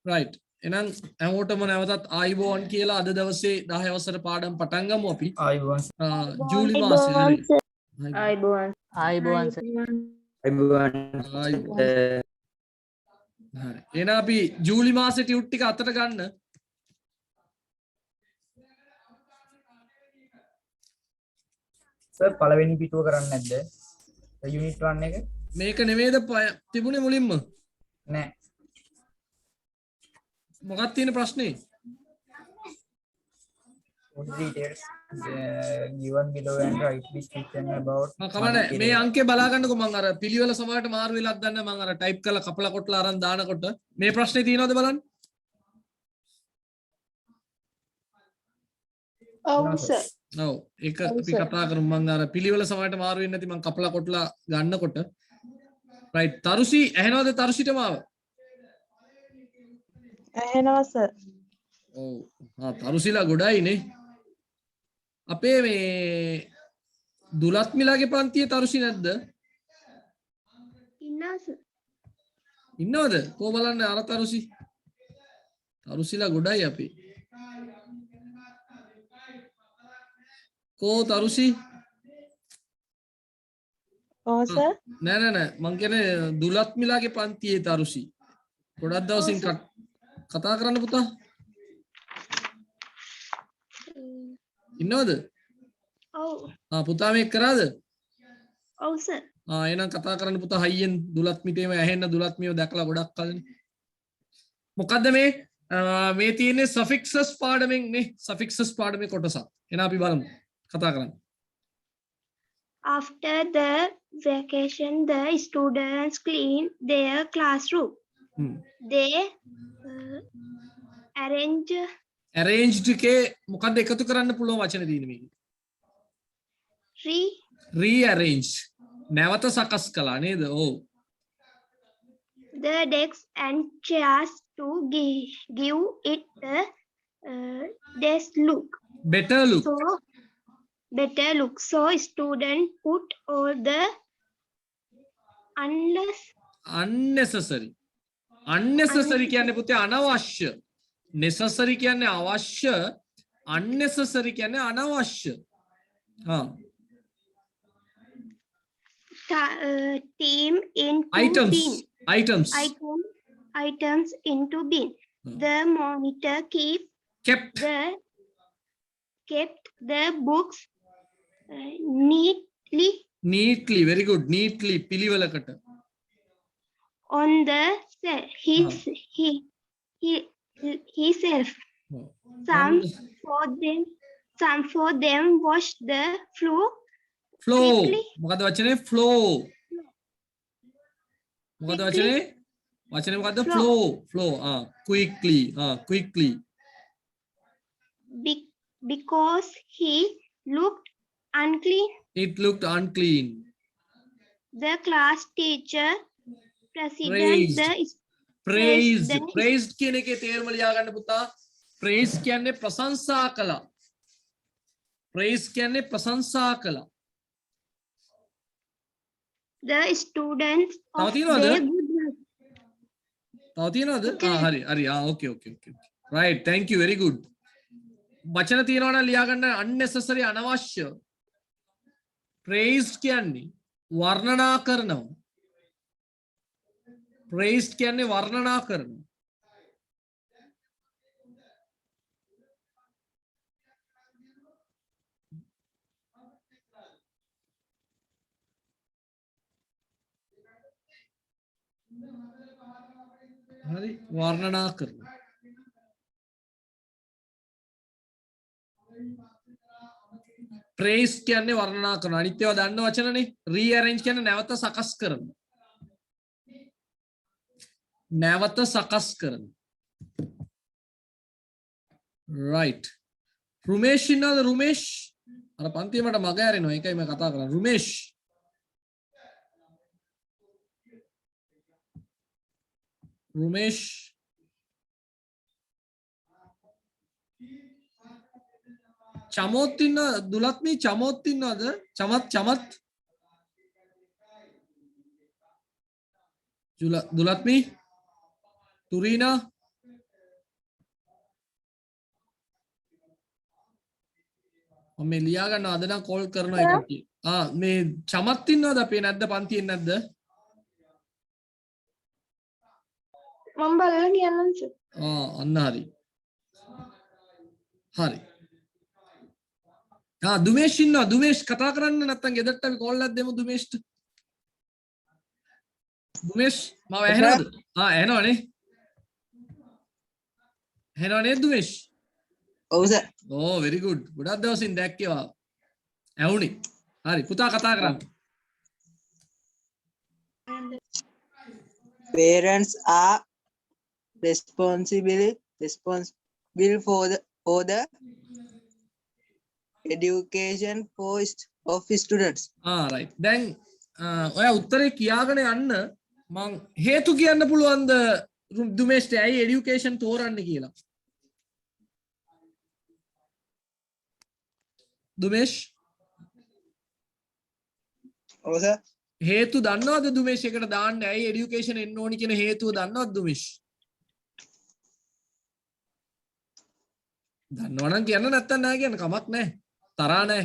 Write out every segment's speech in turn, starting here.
right එහෙනම් හැමෝටම නැවතත් ආයිබෝන් කියලා අද දවසේ 10 වසර පාඩම් පටන් ගමු අපි ආයිබෝන් ජූලි මාසේ හරි ආයිබෝවන් ආයිබෝවන් ආයිබෝන් හරි එහෙනම් අපි ජූලි මාසේ ටියුට් ටික අතට ගන්න සර් පළවෙනි පිටුව කරන්නේ නැද්ද යුනිට් 1 එක මේක නෙමෙයිද තිබුණේ මුලින්ම නෑ මොකක්ද තියෙන ප්‍රශ්නේ what details given below and write description about කමන්නේ මේ අංකේ බලා ගන්නකො මම අර පිළිවෙල සමහරට මාරු වෙලාක් දන්න මම අර ටයිප් කරලා කපලා කොටලා අරන් දානකොට මේ ප්‍රශ්නේ තියෙනවද බලන්න ඔව් සර් ඔව් ඒක අපි කතා කරමු මම අර පිළිවෙල සමහරට මාරු වෙන්නේ නැති මම කපලා කොටලා ගන්නකොට right තරුසි ඇහෙනවද තරුසිට මාව ඇහෙනවා සර් ඔව් තරුසිලා ගොඩයි නේ අපේ මේ දුලත්මිලාගේ පන්තියේ තරුසි නැද්ද ඉන්නවා සර් ඉන්නවද කොහොම බලන්න අර තරුසිලා ගොඩයි අපි කෝ තරුසි ඔව් සර් නෑ මං කියන්නේ දුලත්මිලාගේ පන්තියේ තරුසි ගොඩක් දවසින් කතා කරන්න පුතා ඉන්නවද ඔව් පුතා මේක කරාද ඔව් සර් එහෙනම් කතා කරන්න පුතා හයියෙන් දුලත්මිටේම ඇහෙන්න දුලත්මියව දැකලා ගොඩක් කලින් මොකද්ද මේ තියෙන්නේ suffixes පාඩමෙන් නේ suffixes පාඩමේ කොටසක් එහෙනම් අපි බලමු කතා කරන්න After the vacation, the students clean their classroom. They arranged එකේ මොකද්ද එකතු කරන්න පුළුවන් වචන තියෙන්නේ මේකේ rearrange නැවත සකස් කළා නේද ඔව් the desks and chairs to give it a desk look. Better look. So students put all the unnecessary කියන්නේ පුතේ අනවශ්‍ය necessary කියන්නේ අවශ්‍ය unnecessary කියන්නේ අනවශ්‍ය team into items into bin. The monitor kept the books neatly very good neatly පිළිවෙලකට on the himself. Some for them wash the floor මොකද වචනේ flow මොකද වචනේ මොකද්ද flow quickly because he looked unclean. It looked unclean. The class teacher praised කියන එකේ තේරුම ලියා ගන්න පුතා praise කියන්නේ ප්‍රශංසා කළා the students of their goodness. තව තියෙනවද හරි okay right thank you very good වචන තියෙනවා නම් ලියා ගන්න unnecessary අනවශ්‍ය praised කියන්නේ වර්ණනා කරනවා praised කියන්නේ වර්ණනා කරනවා හරි වර්ණනා කරනවා praise කියන්නේ වර්ණනා කරනවා අනිත් ඒවා දන්න වචනනේ rearrange කියන්නේ නැවත සකස් කරනවා right රුමේෂ් ඉන්නවද රුමේෂ් අර පන්තියේ මට මග ඇරෙනවා ඒකයි මම කතා කරන්නේ රුමේෂ් චමොත් ඉන්න දුලත්මී චමොත් ඉන්නවද චමත් දුලත්මී තුරීනා මම මේ ලියා ගන්න අද නම් කෝල් කරනවා ඒ කට්ටිය. මේ චමත් ඉන්නවද අපේ නැද්ද පන්තියෙන් නැද්ද? මම බලලා කියන්නම් සර්. අන්න හරි. හරි. දුමේෂ් ඉන්නවා. දුමේෂ් කතා කරන්න නැත්නම් ගෙදරට අපි කෝල් එකක් දෙමු දුමේෂ්ට. දුමේෂ් මම ඇහෙනවද? ඇහෙනවනේ. ඇහෙනව නේද දුමේෂ්? ඔව් සර්. very good. ගොඩක් දවසින් දැක්කේවා. ඇහුණි. හරි පුතා කතා කරන්න. Parents are responsible for the education of students. right. දැන් ඔයා උත්තරේ කියාගෙන යන්න මං හේතු කියන්න පුළුවන්ද දුමේෂ්ට ඇයි এডুকেෂන් තෝරන්නේ කියලා? දුමේෂ් ඔව් සර්. හේතු දන්නවද දුමේෂ් එකට දාන්න ඇයි এডুকেෂන් එන්න ඕනි කියන හේතුව දන්නවද දුමේෂ්? දන්නවනම් කියන්න නැත්තම් නෑ කියන්න කමක් නෑ. තරහා නෑ.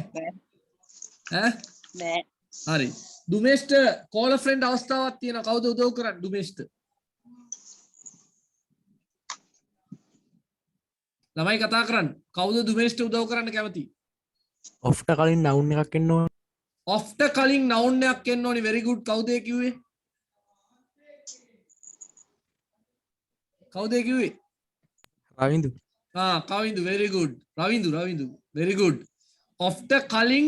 නෑ. හරි. දුමේෂ්ට කෝල් අ ෆ්‍රෙන්ඩ් අවස්ථාවක් තියෙනවා. කවුද උදව් කරන්නේ දුමේෂ්ට? ළමයි කතා කරන්න. කවුද දුමේෂ්ට උදව් කරන්න කැමති? ඔෆ්ට කලින් නවුන් එකක් එන්න ඕන. ඔෆ්ට කලින් නවුන් එකක් එන්න ඕනි. very good. කවුද ඒ කිව්වේ? කවුද ඒ කිව්වේ? Ravindu. කවින්දු very good. Ravindu very good. ඔෆ්ට කලින්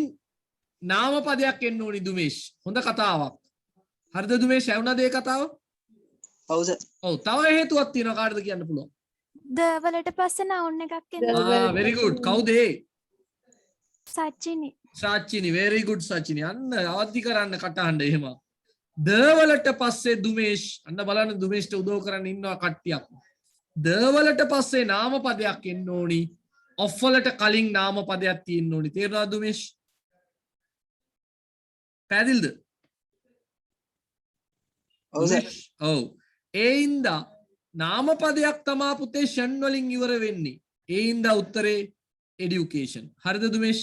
නාම පදයක් එන්න ඕනි දුමේෂ්. හොඳ කතාවක්. හරිද දුමේෂ්? ඇහුණාද ඒ කතාව? ඔව් සර්. ඔව් තව හේතුවක් තියෙනවා කාටද කියන්න පුළුවන්? ද වලට පස්සේ නවුන් එකක් එන්න. very good. කවුද ඒ? සච්චිනි. සාචිනි very good සචිනි. අන්න අවදි කරන්න කටහඬ එහෙම. ද වලට පස්සේ දුමේෂ් අන්න බලන්න දුමේෂ්ට උදව් කරන්න ඉන්නවා කට්ටියක්. ද වලට පස්සේ නාම පදයක් එන්න ඕනි. ඔෆ් වලට කලින් නාම පදයක් තියෙන්න ඕනි. තේරුණාද දුමේෂ්? පැහැදිලිද? ඔව් සර්. ඔව්. ඒ ඉඳා නාම පදයක් තමා පුතේ ෂන් වලින් ඉවර වෙන්නේ. ඒ ඉඳා උත්තරේ education. හරිද දුමේෂ්?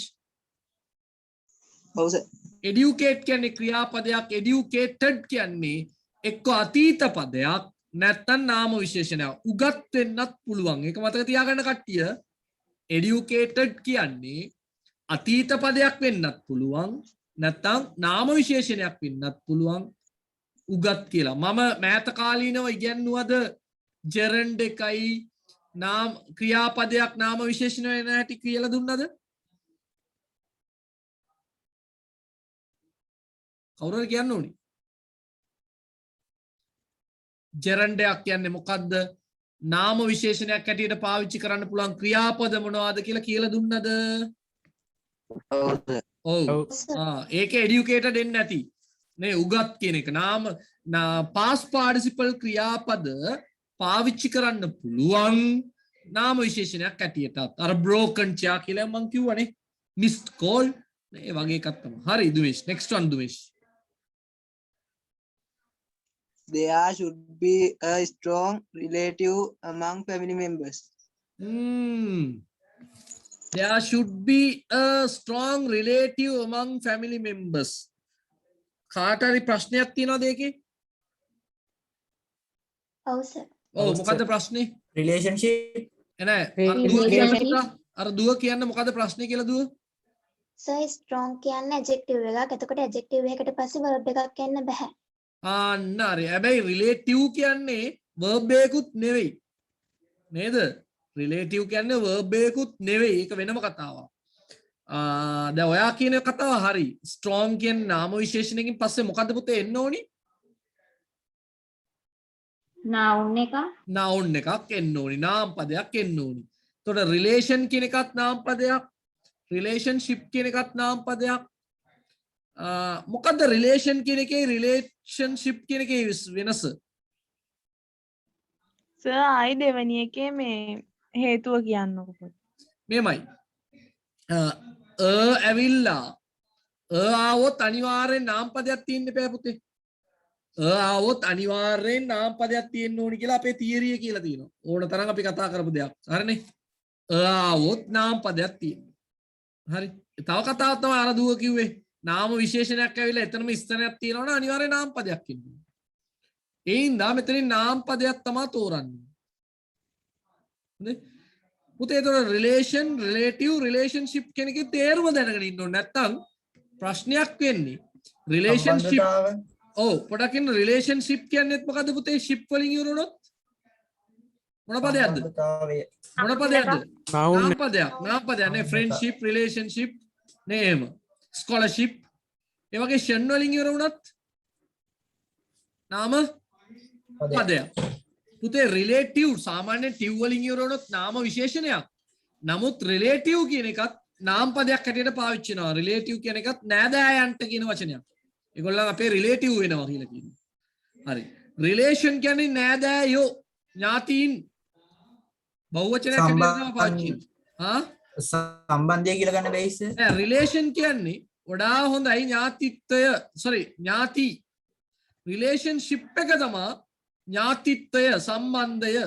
ඔව් සර්. educate කියන්නේ ක්‍රියාපදයක්. educated කියන්නේ එක්ක අතීත පදයක් නැත්නම් නාම විශේෂණයක්. උගත් වෙන්නත් පුළුවන්. ඒක මතක තියාගන්න කට්ටිය. educated කියන්නේ අතීත පදයක් වෙන්නත් පුළුවන්. නැත්නම් නාම විශේෂණයක් වෙන්නත් පුළුවන්. උගත් කියලා. මම මෑත කාලීනව ඉගෙනුවද ජෙරන්ඩ් එකයි නාම ක්‍රියාපදයක් නාම විශේෂණ වෙන හැටි කියලා දුන්නද? කවුරු හරි කියන්න ඕනි. ජෙරන්ඩයක් කියන්නේ මොකද්ද? නාම විශේෂණයක් හැටියට පාවිච්චි කරන්න පුළුවන් ක්‍රියාපද මොනවාද කියලා දුන්නද? ඔව් සර්. ඔව්. ඒක educated එන්නේ නැති. නේ උගත් කියන එක. නාම past participle ක්‍රියාපද පාවිච්චි කරන්න පුළුවන් නාම විශේෂණයක් හැටියටත්. අර broken chair කියලා මම කිව්වනේ. missed call මේ වගේ එකක් තමයි. හරි දුමේෂ්. next one දුමේෂ්. There should be a strong relative among family members. There should be a strong relative among family members. කාට හරි ප්‍රශ්නයක් තියෙනවද ඒකේ? ඔව් සර්. ඔව් මොකද්ද ප්‍රශ්නේ? relationship. අර දුව කියන්න මොකද්ද ප්‍රශ්නේ කියලා දුව? සර් strong කියන්නේ adjective එකක්. එතකොට adjective එකකට පස්සේ verb එකක් එන්න බෑ. අන්න හරි. හැබැයි relative කියන්නේ verb එකකුත් නෙවෙයි. නේද? relative කියන්නේ verb එකකුත් නෙවෙයි. ඒක වෙනම කතාවක්. දැන් ඔයා කියන කතාව හරි. strong කියන්නේ නාම විශේෂණයකින් පස්සේ මොකද්ද පුතේ එන්න ඕනි? noun එක. noun එකක් එන්න ඕනි. නාම පදයක් එන්න ඕනි. එතකොට relation කියන එකත් නාම පදයක්. relationship කියන එකත් නාම පදයක්. මොකද්ද relation කියන එකේ relationship කියන එකේ වෙනස? සර් ආයි දෙවෙනි එකේ මේ හේතුව කියන්නකො පොඩ්ඩක්. මෙහෙමයි. ඇවිල්ලා ආවොත් අනිවාර්යෙන් නාම පදයක් තියෙන්න බෑ පුතේ. ආවොත් අනිවාර්යෙන් නාම පදයක් තියෙන්න ඕනි කියලා අපේ තියරිය කියලා තියෙනවා. ඕන තරම් අපි කතා කරපු දෙයක්. හරිනේ. ආවොත් නාම පදයක් තියෙන්න. හරි. තව කතාවක් තමයි අර දුව කිව්වේ. නාම විශේෂණයක් ඇවිල්ලා එතනම ස්ථනයක් තියෙනවනේ අනිවාර්යෙන් නාම පදයක් ඉන්නවා. ඒ හින්දා මෙතනින් නාම පදයක් තමයි තෝරන්නේ. හරි. පුතේ ඒතර රිලේෂන්, රිලේටිව්, රිලේෂන්ෂිප් කියන එකේ තේරුම දැනගෙන ඉන්න ඕනේ. නැත්තම් ප්‍රශ්නයක් වෙන්නේ. රිලේෂන්ෂිප්. ඔව් පොඩක් ඉන්න රිලේෂන්ෂිප් කියන්නේත් මොකද්ද පුතේ? ෂිප් වලින් ඉවර වුණොත් මොන පදයක්ද? මොන පදයක්ද? noun නාම පදයක්. නාම පදයක් නේ. ෆ්‍රෙන්ඩ්ෂිප්, රිලේෂන්ෂිප් නේ එහෙම. ස්කෝලර්ෂිප් ඒ වගේ ෂන් වලින් ඉවර වුණත් නාම පදයක්. පුතේ රිලේටිව් සාමාන්‍යයෙන් ටිව් වලින් ඉවර වුණොත් නාම විශේෂණයක්. නමුත් රිලේටිව් කියන එකත් නාම පදයක් හැටියට පාවිච්චි කරනවා. රිලේටිව් කියන එකත් නෑදෑයන්ට කියන වචනයක්. ඒගොල්ලන් අපේ රිලේටිව් වෙනවා කියලා කියනවා. හරි. රිලේෂන් කියන්නේ නෑදෑයෝ, ඥාතීන් බහුවචනයක් හැටියට තමයි පාවිච්චි කරන්නේ. සම්බන්ධය කියලා ගන්න බැයිස. නෑ රිලේෂන් කියන්නේ වඩා හොඳයි ඥාතිත්වය ඥාති රිලේෂන්ෂිප් එක තමයි ඥාතිත්වය සම්බන්ධය.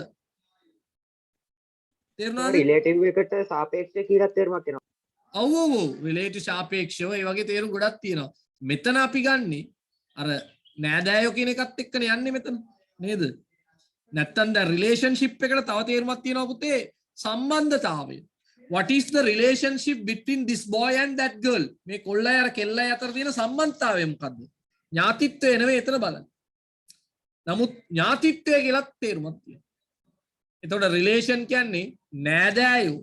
තේරුණාද? රිලේටිව් එකට සාපේක්ෂව කියලා තේරුමක් එනවා. ඔව් ඔව් ඔව් රිලේටිව් සාපේක්ෂව ඒ වගේ තේරුම් ගොඩක් තියෙනවා. මෙතන අපි ගන්නෙ අර නෑදෑයෝ කියන එකත් එක්කනේ යන්නේ මෙතන නේද? නැත්තම් දැන් රිලේෂන්ෂිප් එකට තව තේරුමක් තියෙනවා පුතේ සම්බන්ධතාවය. What is the relationship between this boy and that girl? මේ කොල්ලයි අර කෙල්ලයි අතර තියෙන සම්බන්ධතාවය මොකද්ද? ඥාතිත්වය නෙවෙයි එතන බලන්න. නමුත් ඥාතිත්වය කියලා තේරුමක් තියෙනවා. එතකොට රිලේෂන් කියන්නේ නෑදෑයෝ.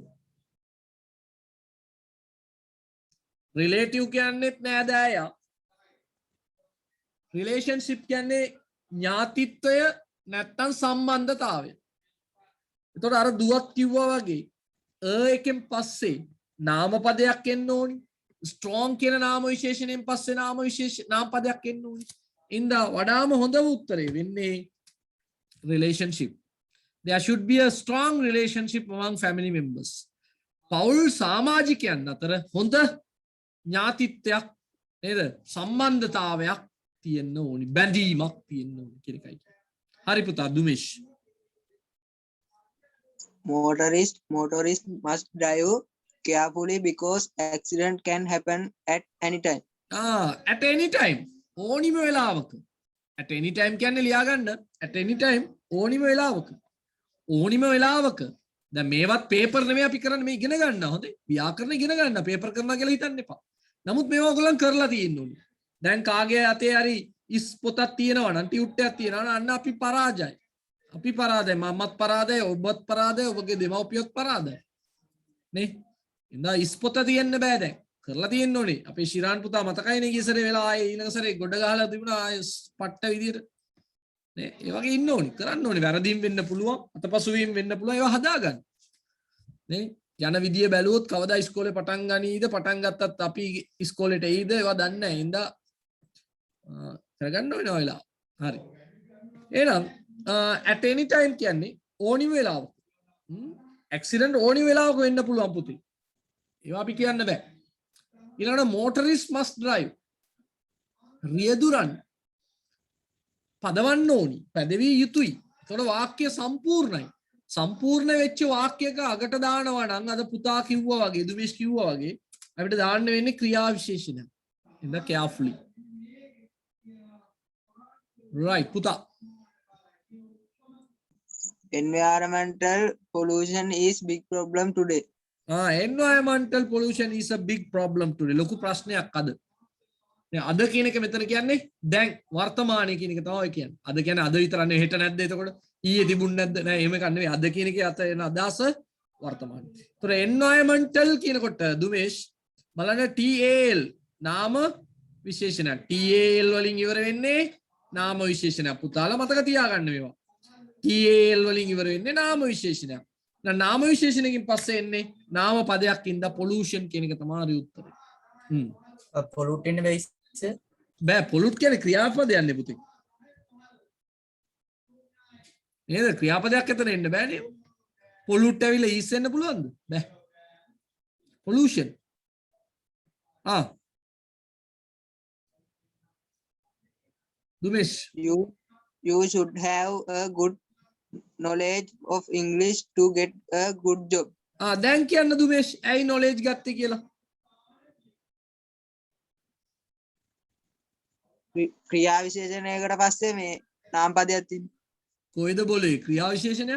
රිලේටිව් කියන්නේත් නෑදෑයා. රිලේෂන්ෂිප් කියන්නේ ඥාතිත්වය නැත්තම් සම්බන්ධතාවය. එතකොට අර දුවක් කිව්වා වගේ එකෙන් පස්සේ නාම පදයක් එන්න ඕනි. ස්ට්‍රෝං කියන නාම විශේෂණයෙන් පස්සේ නාම පදයක් එන්න ඕනි. ඉන්දා වඩාම හොඳම උත්තරේ වෙන්නේ relationship. There should be a strong relationship among family members. පවුල් සමාජිකයන් අතර හොඳ ඥාතිත්වයක් නේද? සම්බන්ධතාවයක් තියෙන්න ඕනි. බැඳීමක් තියෙන්න ඕනි කියන එකයි. හරි පුතා දුමේෂ්. Motorist must drive carefully because accident can happen at any time. At any time. ඕනිම වෙලාවක. At any time කියන්නේ ලියා ගන්න. At any time ඕනිම වෙලාවක. ඕනිම වෙලාවක. දැන් මේවත් පේපර් නෙමෙයි අපි කරන්නේ මේ ඉගෙන ගන්න. හොඳේ. ව්‍යාකරණ ඉගෙන ගන්න. පේපර් කරනවා කියලා හිතන්න එපා. නමුත් මේවා ඔයගොල්ලන් කරලා තියෙන්න ඕනේ. දැන් කාගේ අතේ හරි ඉස් පොතක් තියෙනවා නම් ටියුට්ටයක් තියෙනවා නම් අන්න අපි පරාජයයි. අපි පරාදයි. මමත් පරාදයි, ඔබත් පරාදයි, ඔබගේ දෙමව්පියොත් පරාදයි. නේ? ඉඳා ඉස් පොත තියෙන්න බෑ දැන්. කරලා තියෙන්න ඕනේ. අපේ ශිරාන් පුතා මතකයිනේ ගිය සැරේ වෙලා ආයේ ඊළඟ සැරේ ගොඩ ගහලා තිබුණා ආයේ පට්ට විදියට. නේ? ඒ වගේ ඉන්න ඕනේ. කරන්න ඕනේ. වැරදීම් වෙන්න පුළුවන්, අතපසු වීම වෙන්න පුළුවන්. ඒවා හදාගන්න. නේ? යන විදිය බැලුවොත් කවදා ඉස්කෝලේ පටන් ගනීද? පටන් ගත්තත් අපි ඉස්කෝලේට එයිද? ඒවා දන්නේ නැහැ. ඉඳා කරගන්න ඕනේ ඔයලා. හරි. එහෙනම් at any time කියන්නේ ඕනිම වෙලාවක. ඇක්සිඩන්ට් ඕනිම වෙලාවක වෙන්න පුළුවන් පුතේ. ඒවා අපි කියන්න බෑ. ඊළඟට motorist must drive. රියදුරන් පදවන්න ඕනි. පැදවිය යුතුයි. ඒතකොට වාක්‍ය සම්පූර්ණයි. සම්පූර්ණ වෙච්ච වාක්‍යයක අගට දානවා නම් අද පුතා කිව්වා වගේ, දුමේෂ් කිව්වා වගේ අපිට දාන්න වෙන්නේ ක්‍රියා විශේෂණ. ඉන්න carefully. right පුතා. Environmental pollution is big problem today. Environmental pollution is a big problem today. ලොකු ප්‍රශ්නයක් අද. අද කියන එක මෙතන කියන්නේ දැන් වර්තමානයේ කියන එක තමයි කියන්නේ. අද කියන්නේ අද විතරක් නෙවෙයි හෙට නැද්ද එතකොට? ඊයේ තිබුණ නැද්ද? නෑ එහෙම එකක් නෙවෙයි. අද කියන එකේ අත එන අදහස වර්තමානයේ. ඒතර environmental කියනකොට දුමේෂ් බලන්න TAL නාම විශේෂණයක්. TAL වලින් ඉවර වෙන්නේ නාම විශේෂණයක්. පුතාලා මතක තියාගන්න මේවා. TAL වලින් ඉවර වෙන්නේ නාම විශේෂණයක්. දැන් නාම විශේෂණකින් පස්සේ එන්නේ නාම පදයක් ඉඳ pollution කියන එක තමයි උත්තරේ. pollute වෙන්න බැයිස. බෑ pollute කියන්නේ ක්‍රියාපදයක් නේ පුතේ. නේද? ක්‍රියාපදයක් එතන එන්න බෑනේ. pollute ඇවිල්ලා ඊස් වෙන්න පුළුවන්ද? බෑ. pollution. දුමේෂ් You should have a good knowledge of English to get a good job. දැන් කියන්න දුමේෂ් ඇයි knowledge ගත්තේ කියලා. ක්‍රියා විශේෂණයකට පස්සේ මේ නාම පදයක් තියෙනවා. කොයිද બોලේ ක්‍රියා විශේෂණය?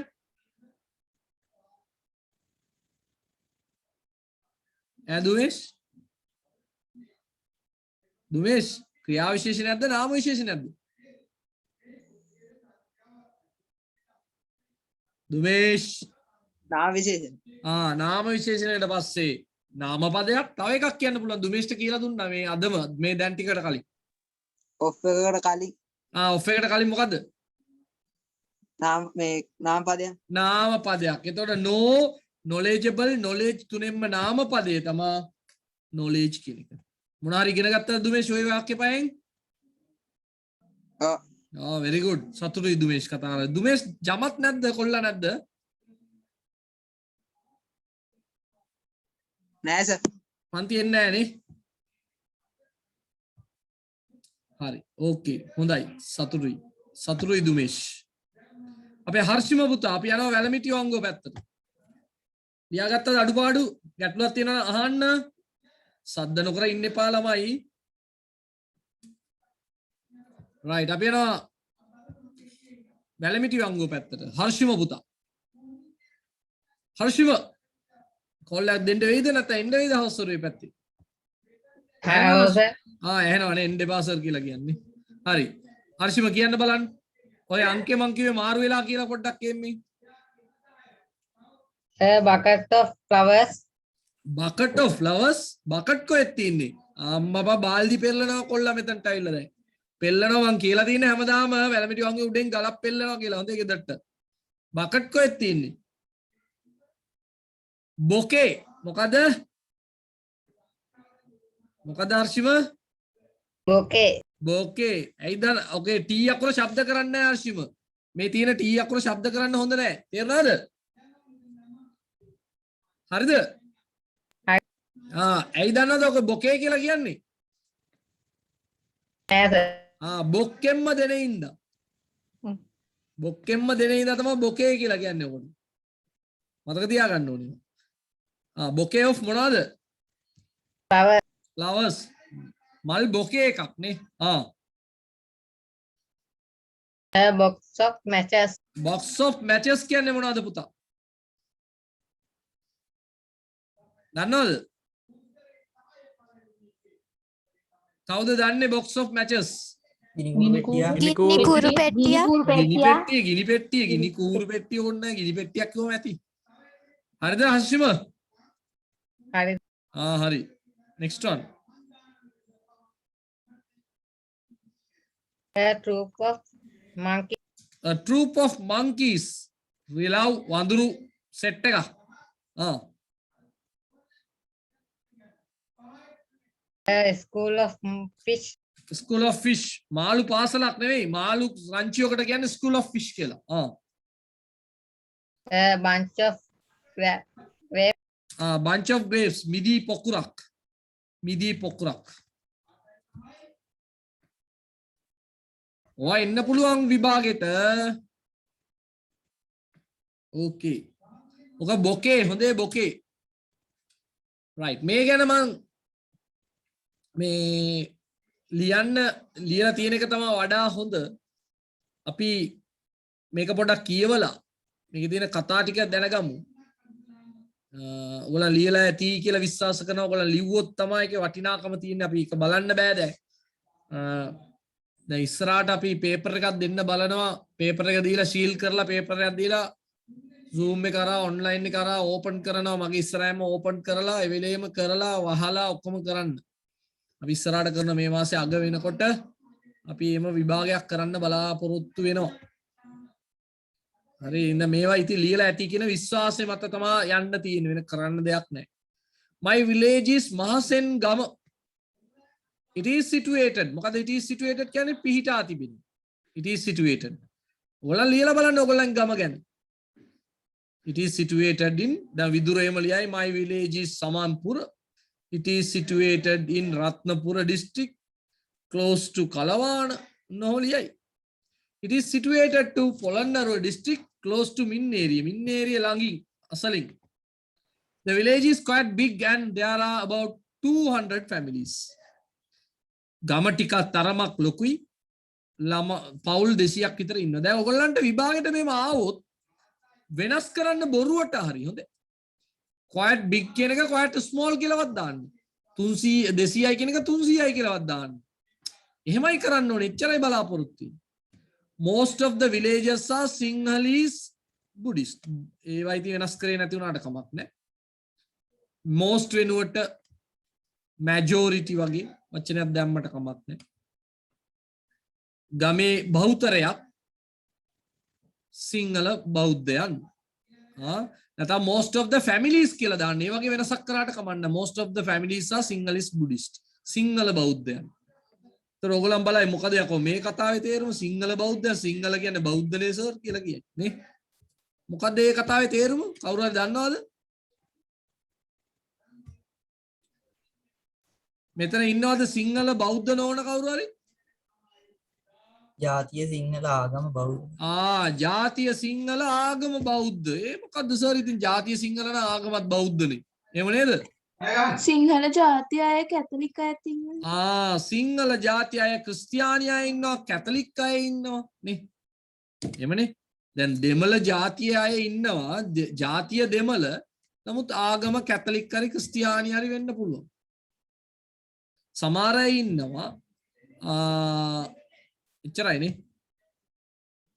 දුමේෂ් දුමේෂ් ක්‍රියා විශේෂණයක්ද නාම විශේෂණයක්ද? දුමේෂ් නාම විශේෂණ. නාම විශේෂණයට පස්සේ නාම පදයක් තව එකක් කියන්න පුළුවන්. දුමේෂ්ට කියලා දුන්නා මේ අදම මේ දැන් ටිකට කලින්. ඔෆ් එකකට කලින් ඔෆ් එකට කලින් මොකද්ද? නාම පදයක්. නාම පදයක්. එතකොට no knowledgeable knowledge තුනෙන්ම නාම පදේ තමයි knowledge කියන එක. මොනාරි ඉගෙන ගත්තද දුමේෂ් ඔය වාක්‍ය පහෙන්? very good. සතුටුයි දුමේෂ් කතා කරලා. දුමේෂ් ජමත් නැද්ද කොල්ලා නැද්ද? නෑ සර්. පන්ති එන්නේ නැහැ නේ. හරි. ඕකේ. හොඳයි. සතුටුයි දුමේෂ්. අපේ හර්ෂිම පුතා අපි යනවා වැලමිටි ඔංගෝ පැත්තට. ලියාගත්තද අඩුපාඩු ගැටලුවක් තියෙනවා අහන්න. සද්ද නොකර ඉන්න එපා ළමයි. right අපි යනවා වැලමිටි ඔංගෝ පැත්තට. හර්ෂිම පුතා. හර්ෂිම කොල්ලක් දෙන්න වෙයිද නැත්නම් එන්න වෙයිද හවසරුවේ පැත්තේ? එහෙනවනේ එන්න එපා සර් කියලා කියන්නේ. හරි. හර්ෂිම කියන්න බලන්න. ඔය අංකේ මං කිව්වේ මාරු වෙලා කියලා පොඩ්ඩක් එන්නේ. bucket of flowers. bucket of flowers bucket කොහෙද තින්නේ? අම්මා බාල්දි පෙරලනවා කොල්ලා මෙතනට ඇවිල්ලා දැන්. පෙරලනවා මං කියලා තියෙන හැමදාම වැලමිටි වංගේ උඩෙන් ගලක් පෙරලනවා කියලා. හොඳ ගෙදරට. bucket කොහෙද තින්නේ? බොකේ මොකද? මොකද හර්ෂිම? බොකේ. ඇයිද? ඔකේ T අකුර ශබ්ද කරන්නේ නැහැ හර්ෂිම. මේ තියෙන T අකුර ශබ්ද කරන්න හොඳ නැහැ. තේරුණාද? හරිද? ඇයි දන්නවද ඔක බොකේ කියලා කියන්නේ? බොක්කෙම්ම දෙනින්ද. බොක්කෙම්ම දෙනින්ද තමයි බොකේ කියලා කියන්නේ ඔකට. මතක තියාගන්න ඕනේ. bouquet of මොනවාද? flowers. මල් බොකේ එකක් නේ. box of matches. box of matches කියන්නේ මොනවද පුතා? දන්නවද? කවුද දන්නේ box of matches? ගිනි කූරු පෙට්ටිය. ගිනි පෙට්ටිය ගිනි කූරු පෙට්ටිය ඕනේ නැහැ. ගිනි පෙට්ටියක් කොහොම ඇති? හරිද හර්ෂිම? හරි. හරි. next one. A troop of monkeys. A troop of monkeys. රිලව් වඳුරු සෙට් එක. A school of fish. school of fish. මාළු පාසලක් නෙවෙයි. මාළු රංචියකට කියන්නේ school of fish කියලා. A bunch of grapes. bunch of grapes. මිදී පොකුරක්. මිදී පොකුරක්. ඔය එන්න පුළුවන් විභාගෙට. ඕකේ. ඔක බොකේ හොඳේ බොකේ. right මේ ගැන මං මේ ලියලා තියෙන එක තමයි වඩා හොඳ. අපි මේක පොඩ්ඩක් කියවලා මේකේ තියෙන කතා ටික දැනගමු. ඔයගොල්ලෝ ලියලා ඇති කියලා විශ්වාස කරනවා. ඔයගොල්ලෝ ලිව්වොත් තමයි ඒකේ වටිනාකම තියෙන්නේ. අපි ඒක බලන්න බෑ දැන්. දැන් ඉස්සරහට අපි පේපර් එකක් දෙන්න බලනවා. පේපර් එක දීලා ශීල් කරලා පේපර් එකක් දීලා Zoom එක කරා ඔන්ලයින් එක කරා ඕපන් කරනවා. මගේ ඉස්සරහම ඕපන් කරලා ඒ වෙලේම කරලා වහලා ඔක්කොම කරන්න. අපි ඉස්සරහට කරන මේ මාසේ අග වෙනකොට අපි එම විභාගයක් කරන්න බලාපොරොත්තු වෙනවා. හරි ඉන්න මේවා ඉතින් ලියලා ඇති කියන විශ්වාසය මත තමයි යන්න තියෙන්නේ. වෙන කරන්න දෙයක් නැහැ. My village is මහසෙන් ගම. It is situated. මොකද it is situated කියන්නේ පිහිටා තිබෙන්නේ. It is situated. ඔයාලා ලියලා බලන්න ඔයගොල්ලන් ගම ගැන. It is situated in the විදුරේම ලියයි my village is Samanpura. It is situated in Ratnapura district close to Kalawana. No ලියයි. It is situated to Polannarwa district close to Minneriya. Minneriya ළඟින් අසලින්. The village is quite big and there are about 200 families. ගම ටිකක් තරමක් ලොකුයි. ළම පවුල් 200ක් විතර ඉන්නවා. දැන් ඔයගොල්ලන්ට විභාගෙට මේව ආවොත් වෙනස් කරන්න බොරුවට හරි හොඳේ. quite big කියන එක quite small කියලාවත් දාන්න. 300 200යි කියන එක 300යි කියලාවත් දාන්න. එහෙමයි කරන්න ඕනේ. එච්චරයි බලාපොරොත්තු වෙන්නේ. Most of the villages are Sinhalese Buddhist. ඒවයි ඉතින් වෙනස් කරේ නැති වුණාට කමක් නැහැ. Most වෙනුවට majority වගේ වචනයක් දැම්මට කමක් නැහැ. ගමේ බහුතරයක් සිංහල බෞද්ධයන්. නැත්නම් most of the families කියලා දාන්න. ඒ වගේ වෙනසක් කරාට කමක් නැහැ. Most of the families are Sinhalese Buddhist. Sinhala බෞද්ධයන්. ඒතර ඔයගොල්ලන් බලයි මොකද යකෝ මේ කතාවේ තේරුම සිංහල බෞද්ධයන් සිංහල කියන්නේ බෞද්ධනේ සර් කියලා කියන්නේ නේ. මොකද මේ කතාවේ තේරුම කවුරු හරි දන්නවද? මෙතන ඉන්නවද සිංහල බෞද්ධ නොවන කවුරු හරි? ජාතිය සිංහල ආගම බෞද්ධ. ජාතිය සිංහල ආගම බෞද්ධ. ඒ මොකද්ද සර් ඉතින් ජාතිය සිංහල නා ආගමත් බෞද්ධනේ. එහෙම නේද? සිංහල ජාතිය අය කැතලික් අයත් ඉන්නවා. සිංහල ජාතිය අය ක්‍රිස්තියානි අය ඉන්නවා කැතලික් අය ඉන්නවා නේ. එහෙමනේ. දැන් දෙමළ ජාතිය අය ඉන්නවා ජාතිය දෙමළ. නමුත් ආගම කැතලික් හරි ක්‍රිස්තියානි හරි වෙන්න පුළුවන්. සමහර අය ඉන්නවා එච්චරයිනේ.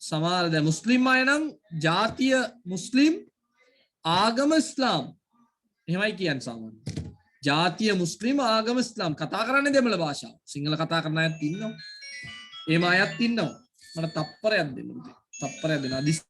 සමහර දැන් මුස්ලිම් අය නම් ජාතිය මුස්ලිම් ආගම ඉස්ලාම්. එහෙමයි කියන්නේ සාමාන්‍යයෙන්. ජාතිය මුස්ලිම් ආගම ඉස්ලාම් කතා කරන්නේ දෙමළ භාෂාව. සිංහල කතා කරන අයත් ඉන්නවා. එහෙම අයත් ඉන්නවා. මට තප්පරයක් දෙන්න පුතේ. තප්පරයක් දෙන්න.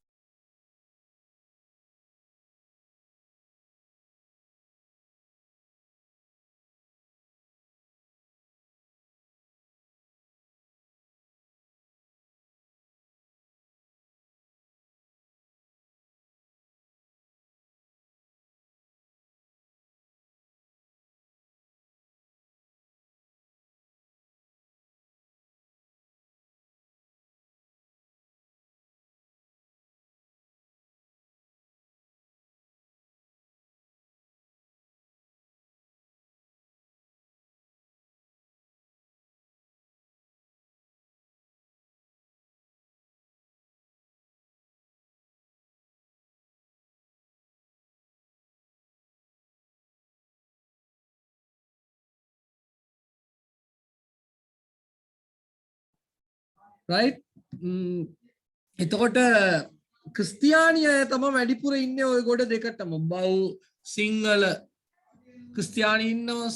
right එතකොට ක්‍රිස්තියානි අය තමයි වැඩිපුර ඉන්නේ ওই ගොඩ දෙකටම. බෞ සිංහල ක්‍රිස්තියානි ඉන්නවා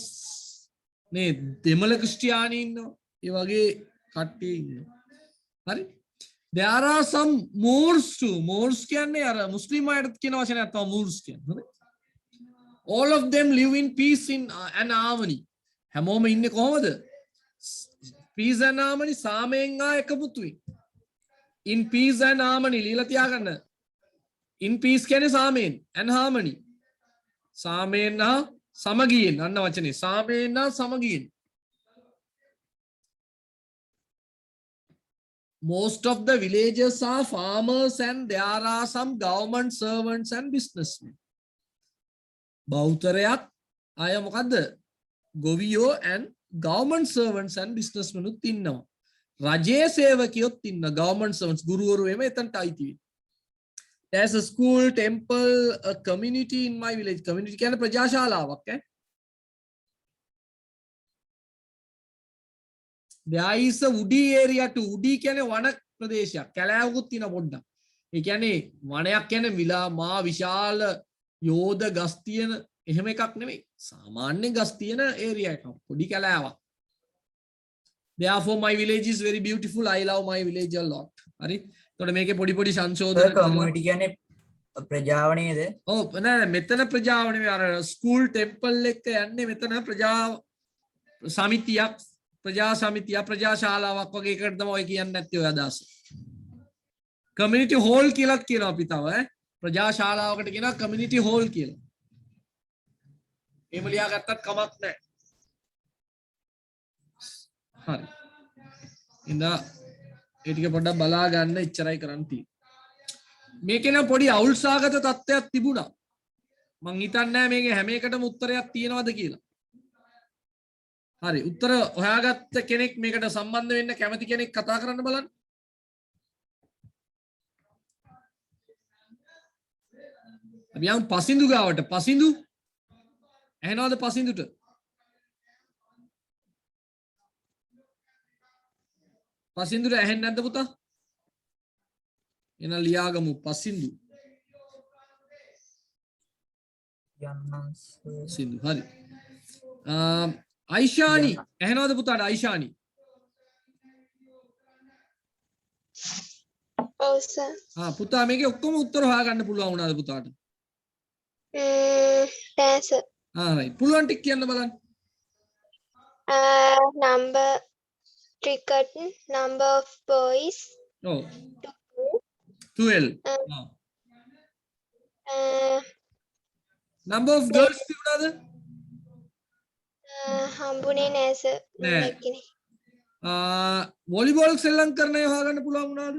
නේ දෙමළ ක්‍රිස්තියානි ඉන්නවා. ඒ වගේ කට්ටිය ඉන්නවා. හරි. there are some Moors too. Moors කියන්නේ අර මුස්ලිම් අයට කියන වචනයක් තමයි Moors කියන්නේ. හරි. all of them live in peace in an harmony. හැමෝම ඉන්නේ කොහමද? peace and harmony සාමයෙන් එකමුතුයි. in peace and harmony লীලා තියාගන්න. in peace කියන්නේ සාමයෙන් and harmony. සාමයෙන් හා සමගියෙන් අන්න වචනේ. සාමයෙන් හා සමගියෙන්. most of the villages are farmers and there are some government servants and businessmen. බෞතරයක් අය මොකද්ද? ගොවියෝ and government servants and businessmen උත් ඉන්නවා. රජයේ සේවකයොත් ඉන්නවා. government servants ගුරුවරු එමෙ එතනට අයිති වෙනවා. there's a school, temple, a community in my village. community කියන්නේ ප්‍රජාශාලාවක් ඈ. there is a woody area too. woody කියන්නේ වන ප්‍රදේශයක්. කැලෑවකුත් තියෙන පොඩ්ඩක්. ඒ කියන්නේ වනයක් කියන්නේ විලා මා විශාල යෝධ ගස් තියෙන එහෙම එකක් නෙමෙයි. සාමාන්‍ය ගස් තියෙන ඒරියා එකක්. පොඩි කැලෑවක්. therefore my village is very beautiful. I love my village a lot. හරි. එතකොට මේකේ පොඩි පොඩි සංශෝධන කමියුනිටි කියන්නේ ප්‍රජාව නේද? ඔව් නෑ මෙතන ප්‍රජාව නෙමෙයි අර ස්කූල් ටෙම්පල් එක යන්නේ මෙතන ප්‍රජා සමිතියක් ප්‍රජා සමිතිය ප්‍රජා ශාලාවක් වගේ එකකට තමයි ඔය කියන්නේ නැත්තේ ඔය අදහස. කමියුනිටි හෝල් කියලාත් කියනවා අපි තව ඈ. ප්‍රජා ශාලාවකට කියනවා කමියුනිටි හෝල් කියලා. එහෙම ලියා ගත්තත් කමක් නැහැ. හරි. ඉඳා ඒ ටික පොඩ්ඩක් බලා ගන්න ඉච්චරයි කරන්න තියෙන්නේ. මේකේ නම් පොඩි අවුල්සාගත තත්ත්වයක් තිබුණා. මං හිතන්නේ නැහැ මේකේ හැම එකටම උත්තරයක් තියෙනවද කියලා. හරි උත්තර හොයාගත්ත කෙනෙක් මේකට සම්බන්ධ වෙන්න කැමති කෙනෙක් කතා කරන්න බලන්න. අපි යමු පසින්දු ගාවට. පසින්දු ඇහෙනවද පසින්දුට? පසින්දුට ඇහෙන්නේ නැද්ද පුතා? එන ලියාගමු පසින්දු. සින්දු හරි. අයිෂානි ඇහෙනවද පුතාට? අයිෂානි ඔව් සර්. පුතා මේකේ ඔක්කොම උත්තර හොයාගන්න පුළුවන් වුණාද පුතාට? නෑ සර්. right පුළුවන් ටික කියන්න බලන්න. Number cricket, number of boys, ඔව් 12. Number of girls තිබුණාද? හම්බුනේ නෑ සර්. නෑ. වොලිබෝල් සෙල්ලම් කරන අය හොයාගන්න පුළුවන් වුණාද?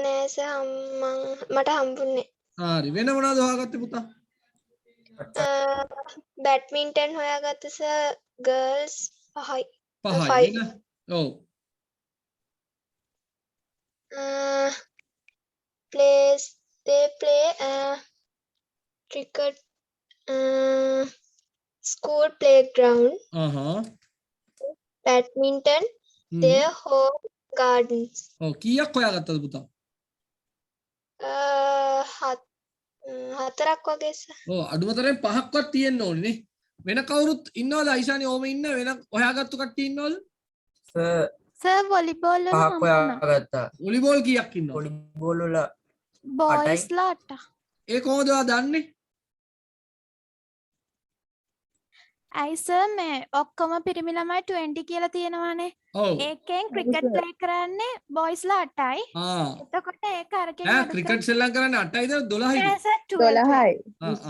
නෑ සර් මට හම්බුනේ. හරි වෙන මොනවද හොයාගත්තේ පුතා? බැඩ්මින්ටන් හොයාගත්ත සර් ගර්ල්ස් 5යි. 5යි නේද? ඔව්. They play cricket school playground. Badminton their home gardens. ඔව් කීයක් හොයාගත්තද පුතා? 4ක් වගේ සර්. ඔව් අඩුම තරමේ 5ක්වත් තියෙන්න ඕනේ නේ. වෙන කවුරුත් ඉන්නවද? අයිෂානි ඕම ඉන්න වෙන හොයාගත්තු කට්ටිය ඉන්නවද? සර් වොලිබෝල් වල පහක් හොයාගත්තා. වොලිබෝල් කීයක් ඉන්නවද? වොලිබෝල් වල බොයිස් ලා 8. ඒ කොහොමද ඔයා දන්නේ? ඇයි සර් මේ ඔක්කොම පිරිමි ළමයි 20 කියලා තියෙනවානේ. ඔව්. ඒකෙන් ක්‍රිකට් ප්ලේ කරන්නේ බොයිස් ලා 8යි. එතකොට ඒක අරගෙන ක්‍රිකට් සෙල්ලම් කරන්නේ 8යිද 12යිද? 12යි.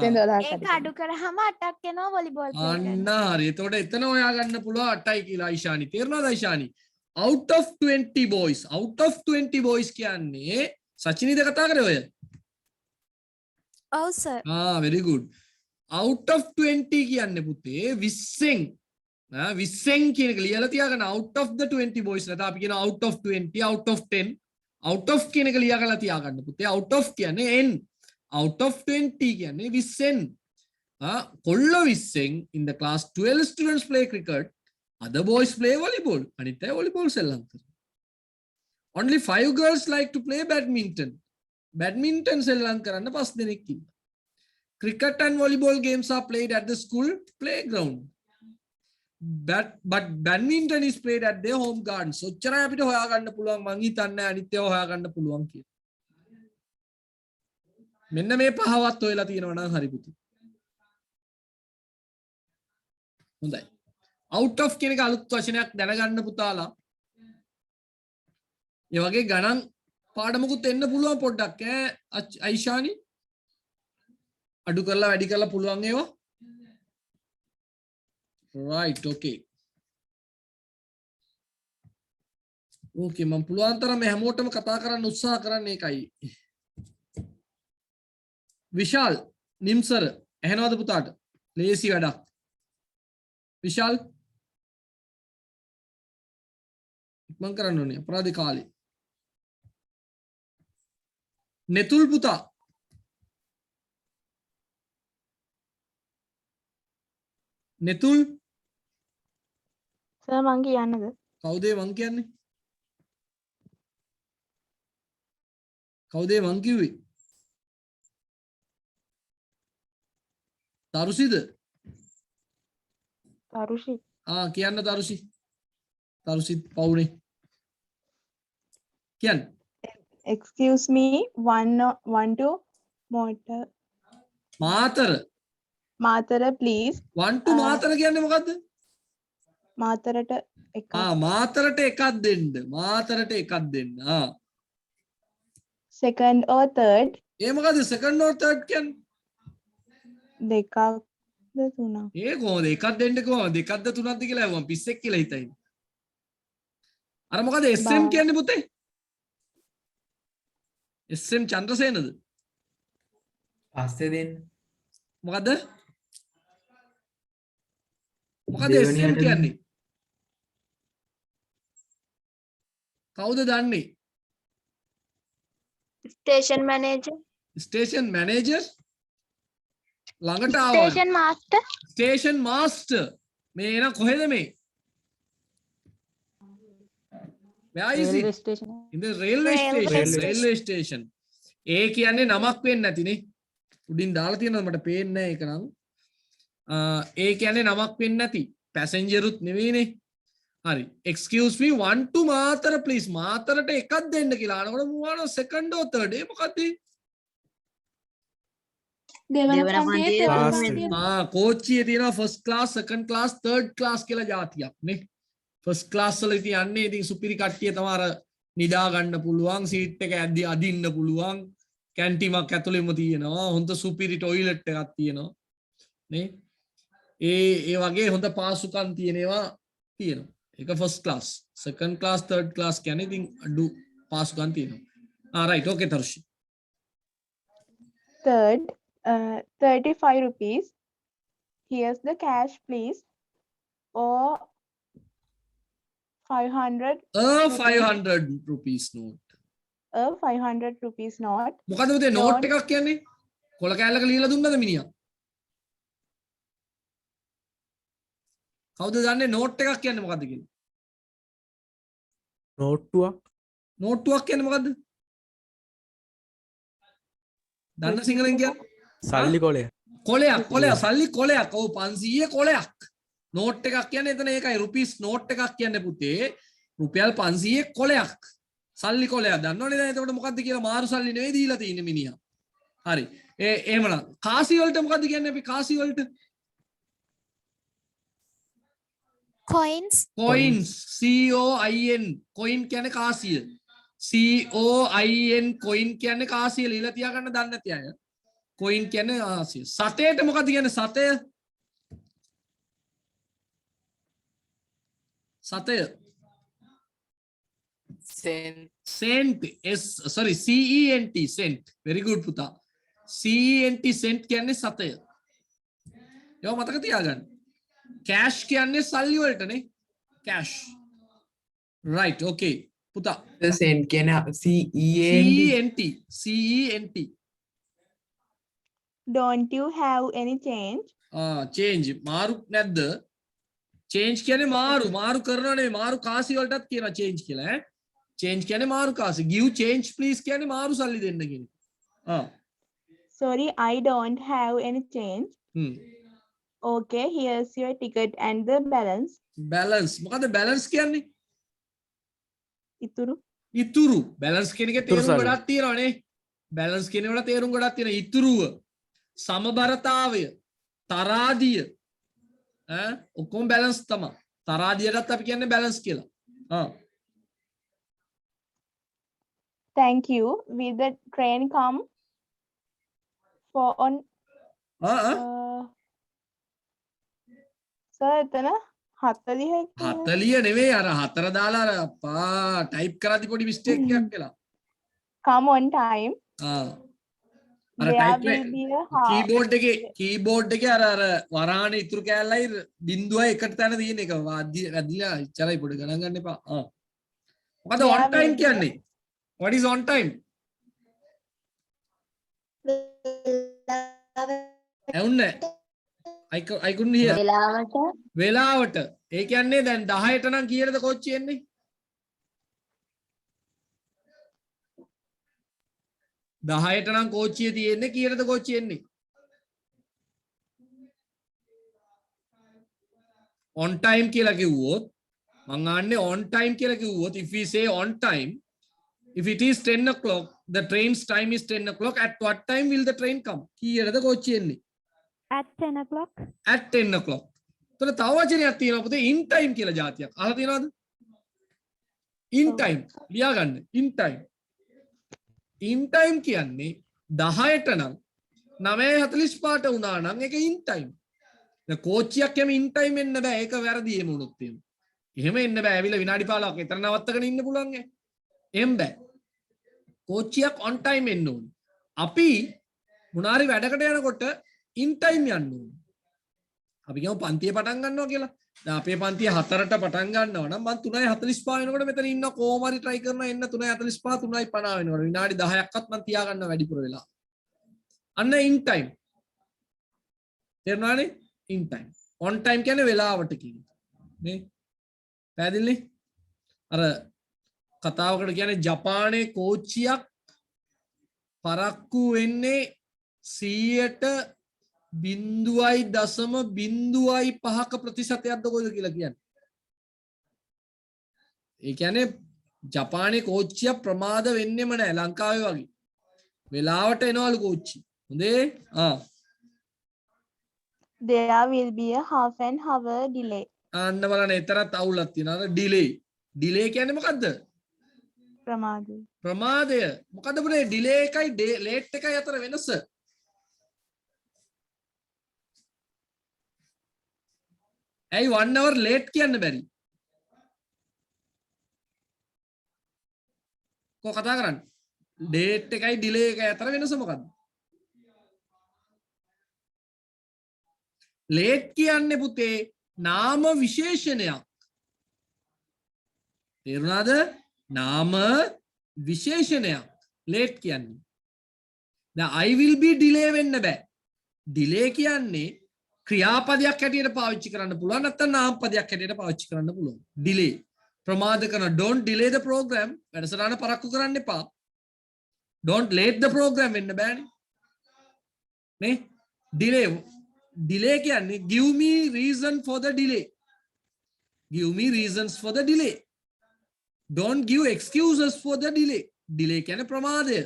12යි. ඒක අඩු කරාම 8ක් එනවා වොලිබෝල් ප්ලේ කරන්න. අන්න හරි. එතකොට එතන හොයාගන්න පුළුවන් 8යි කියලා අයිෂානි. තේරුණාද අයිෂානි? out of 20 boys කියන්නේ සචිනිද කතා කරේ ඔය? ඔව් sir. very good. out of 20 කියන්නේ පුතේ 20න් 20න් කියන එක ලියලා තියාගන්න. out of the 20 boys නැත්නම් අපි කියන out of 20 out of 10 out of කියන එක ලියාගලා තියාගන්න පුතේ. out of කියන්නේ n out of 20 කියන්නේ 20න් කොල්ල 20න් in the class 12 students play cricket, other boys play volleyball. අනිත් අය volleyball සෙල්ලම් කරනවා. only 5 girls like to play badminton. badminton සෙල්ලම් කරන්න 5 දෙනෙක් ඉන්නවා. cricket and volleyball games are played at the school playground. But badminton is played at their home gardens. ඔච්චරයි අපිට හොයාගන්න පුළුවන්. මං හිතන්නේ අනිත් ඒවා හොයාගන්න පුළුවන් කියලා. මෙන්න මේ පහවත් ඔයලා තියෙනවා නම් හරි පුතේ. හොඳයි. out of කියන එක අලුත් වචනයක් දැනගන්න පුතාලා. ඒ වගේ ගණන් පාඩමකුත් එන්න පුළුවන් පොඩ්ඩක් අයිෂානි. අඩු කරලා වැඩි කරලා පුළුවන් ඒවා. right okay. okay මම පුළුවන් තරම් මේ හැමෝටම කතා කරන්න උත්සාහ කරන්නේ ඒකයි. විශාල් නිම්සර ඇහෙනවද පුතාට? ලේසි වැඩක්. විශාල් ඉක්මන් කරන්න ඕනේ අපරාධ කාලේ. නෙතුල් පුතා නෙතුල් සර් මං කියන්නද? කවුද මං කියන්නේ? කවුද මං කිව්වේ? තරුසිද? තරුෂි. කියන්න තරුසි. තරුසි පවුනේ. කියන්න. Excuse me, one to motor. Matara please. one to Matara කියන්නේ මොකද්ද? මාතරට එකක්. මාතරට එකක් දෙන්න. මාතරට එකක් දෙන්න. second or third. ඒ මොකද්ද second or third කියන්නේ? දෙකක්ද තුනක්. ඒ කොහොමද එකක් දෙන්න කොහොමද? දෙකක්ද තුනක්ද කියලා අහුවම් පිස්සෙක් කියලා හිතයි. අර මොකද SM කියන්නේ පුතේ? SM චන්ද්‍රසේනද? පස්සේ දෙන්න. මොකද්ද? මොකද SM කියන්නේ? කවුද දන්නේ? Station manager. ස්ටේෂන් මැනේජර් ළඟට ආවා. Station master. ස්ටේෂන් මාස්ටර් මේ එන කොහෙද මේ? Where is it? Station. In the railway Railway station. station. Railway station. ඒ කියන්නේ නමක් වෙන්නේ නැතිනේ. උඩින් දාලා තියෙනවා මට පේන්නේ නැහැ ඒක නම්. ඒ කියන්නේ නමක් වෙන්නේ නැති. passenger උත් නෙවෙයිනේ. හරි. excuse me one to Matara please. මාතරට එකක් දෙන්න කියලා. අනකොට මොනවා second or third ඒ මොකද්ද? කෝච්චියේ තියෙනවා first class, second class, third class කියලා જાතියක් නේ. first class වල ඉතින් යන්නේ ඉතින් සුපිරි කට්ටිය තමයි අර නිදා ගන්න පුළුවන්, සීට් එක අදින්න පුළුවන්, කැන්ටිමක් ඇතුළෙම තියෙනවා, හොඳ සුපිරි টয়ලට් එකක් තියෙනවා නේ. ඒ වගේ හොඳ පාසුකම් තියෙනවා තියෙනවා. ඒක first class, second class, third class කියන්නේ ඉතින් අඩු පාසුකම් තියෙනවා. right okay Tharushi. Third, 35 rupees. Here's the cash, please. Or 500. 500 rupees note. 500 rupees note. මොකද පුතේ නෝට් එකක් කියන්නේ? කොල කෑල්ලක ලියලා දුන්නද මිනිහා? කවුද දන්නේ නෝට් එකක් කියන්නේ මොකද්ද කියලා? නෝට්ටුවක්. නෝට්ටුවක් කියන්නේ මොකද්ද? දන්න සිංහලෙන් කියන්නේ? සල්ලි කොලය. කොලයක් සල්ලි කොලයක්. ඔව් 500 කොලයක්. නෝට් එකක් කියන්නේ එතන ඒකයි රුපීස් නෝට් එකක් කියන්නේ පුතේ රුපියල් 500 කොලයක්. සල්ලි කොලයක් දන්නවනේ දැන් එතකොට මොකද්ද කියලා මාරු සල්ලි නෙවෙයි දීලා තියෙන්නේ මිනිහා. හරි. එහෙමනම් කාසි වලට මොකද්ද කියන්නේ අපි කාසි වලට? coins. coins COIN coin කියන්නේ කාසිය. COIN coin කියන්නේ කාසිය ලියලා තියාගන්න දන්නේ නැති අය. coin කියන්නේ කාසිය. සතේට මොකද්ද කියන්නේ සතය? සතය. cent CENT cent. very good පුතා. CENT cent කියන්නේ සතය. ඒව මතක තියාගන්න. cash කියන්නේ සල්ලි වලටනේ. cash. right okay පුතා. සෙන්ට් කියන CENT. Don't you have any change? change මාරු නැද්ද? change කියන්නේ මාරු කරනවා නෙවෙයි මාරු කාසි වලටත් කියනවා change කියලා ඈ. change කියන්නේ මාරු කාසි. give change please කියන්නේ මාරු සල්ලි දෙන්න කියන එක. Sorry, I don't have any change. Okay, here's your ticket and the balance. balance මොකද balance කියන්නේ? ඉතුරු. balance කියන එකේ තේරුම් ගොඩක් තියෙනවානේ. balance කියන වල තේරුම් ගොඩක් තියෙනවා. ඉතුරුව, සමබරතාවය, තරාදිය ඔක්කොම balance තමයි. තරාදියටත් අපි කියන්නේ balance කියලා. Thank you. Will the train come for on? Sir, එතන 40 නෙවෙයි අර 4 දාලා අර අප්පා ටයිප් කරද්දි පොඩි මිස්ටේක් එකක් වෙලා. Come on time. අර ටයිප් කීබෝඩ් එකේ අර වරාණ ඉතුරු කෑල්ලයි බිංදුවයි එකට තැන තියෙන එක වැදිලා ඉච්චරයි පොඩි ගණන් ගන්න එපා. මොකද on time කියන්නේ? What is on time? ඇහුන්නේ? I couldn't hear. වෙලාවට. ඒ කියන්නේ දැන් 10ට නම් කීයටද කෝච්චි එන්නේ? 10ට නම් කෝච්චිය තියෙන්නේ කීයටද කෝච්චි එන්නේ? on time කියලා කිව්වොත් මං ආන්නේ on time කියලා කිව්වොත් if we say on time if it is 10 o'clock the train's time is 10 o'clock at what time will the train come? කීයටද කෝච්චි එන්නේ? at 10 o'clock. at 10 o'clock. තව වචනයක් තියෙනවා පුතේ in time කියලා જાතියක්. අහලා තියෙනවද? in time. ලියා ගන්න. in time. in time කියන්නේ 10ට නම් 9:45ට වුණා නම් ඒක in time. දැන් කෝච්චියක් යම in time එන්න බෑ. ඒක වැරදි එහෙම වුණොත් එහෙම. එහෙම එන්න බෑ. ඇවිල්ලා විනාඩි 15ක් විතර නවත්තගෙන ඉන්න පුළුවන් ඈ. එහෙම බෑ. කෝච්චියක් on time එන්න ඕනේ. අපි මොනාරි වැඩකට යනකොට in time යන්න ඕනේ. අපි කියමු පන්තිය පටන් ගන්නවා කියලා. දැන් අපේ පන්තිය 4ට පටන් ගන්නවා නම් මම 3:45 වෙනකොට මෙතන ඉන්න කොහොම හරි try කරනවා එන්න 3:45 3:50 වෙනකොට විනාඩි 10ක්වත් මම තියා ගන්නවා වැඩිපුර වෙලා. අන්න in time. තේරුණානේ? in time. on time කියන්නේ වෙලාවට කියන එක. නේ? පැහැදිලිනේ? අර කතාවකට කියන්නේ ජපානයේ කෝච්චියක් පරක්කු වෙන්නේ 100ට 0.05ක ප්‍රතිශතයක්ද කොයිද කියලා කියන්නේ. ඒ කියන්නේ ජපානයේ කෝච්චිය ප්‍රමාද වෙන්නෙම නැහැ ලංකාවේ වගේ. වෙලාවට එනවලු කෝච්චි. හොඳේ? There will be a half an hour delay. අන්න බලන්න එතරම් අවුලක් තියෙනවා. ඩිලේ. ඩිලේ කියන්නේ මොකද්ද? ප්‍රමාදය. ප්‍රමාදය. මොකද්ද පුනේ ඩිලේ එකයි ලේට් එකයි අතර වෙනස? ඇයි 1 hour late කියන්න බැරි? කො කතා කරන්නේ? date එකයි delay එකයි අතර වෙනස මොකද්ද? late කියන්නේ පුතේ නාම විශේෂණයක්. තේරුණාද? නාම විශේෂණයක් late කියන්නේ. දැන් I will be delay වෙන්න බෑ. delay කියන්නේ ක්‍රියාපදයක් හැටියට පාවිච්චි කරන්න පුළුවන් නැත්නම් නාමපදයක් හැටියට පාවිච්චි කරන්න පුළුවන්. delay ප්‍රමාද කරන don't delay the program වැඩසටහන පරක්කු කරන්න එපා. don't late the program වෙන්න බෑනේ. නේ? delay කියන්නේ give me reason for the delay. give me reasons for the delay. don't give excuses for the delay. delay කියන්නේ ප්‍රමාදය.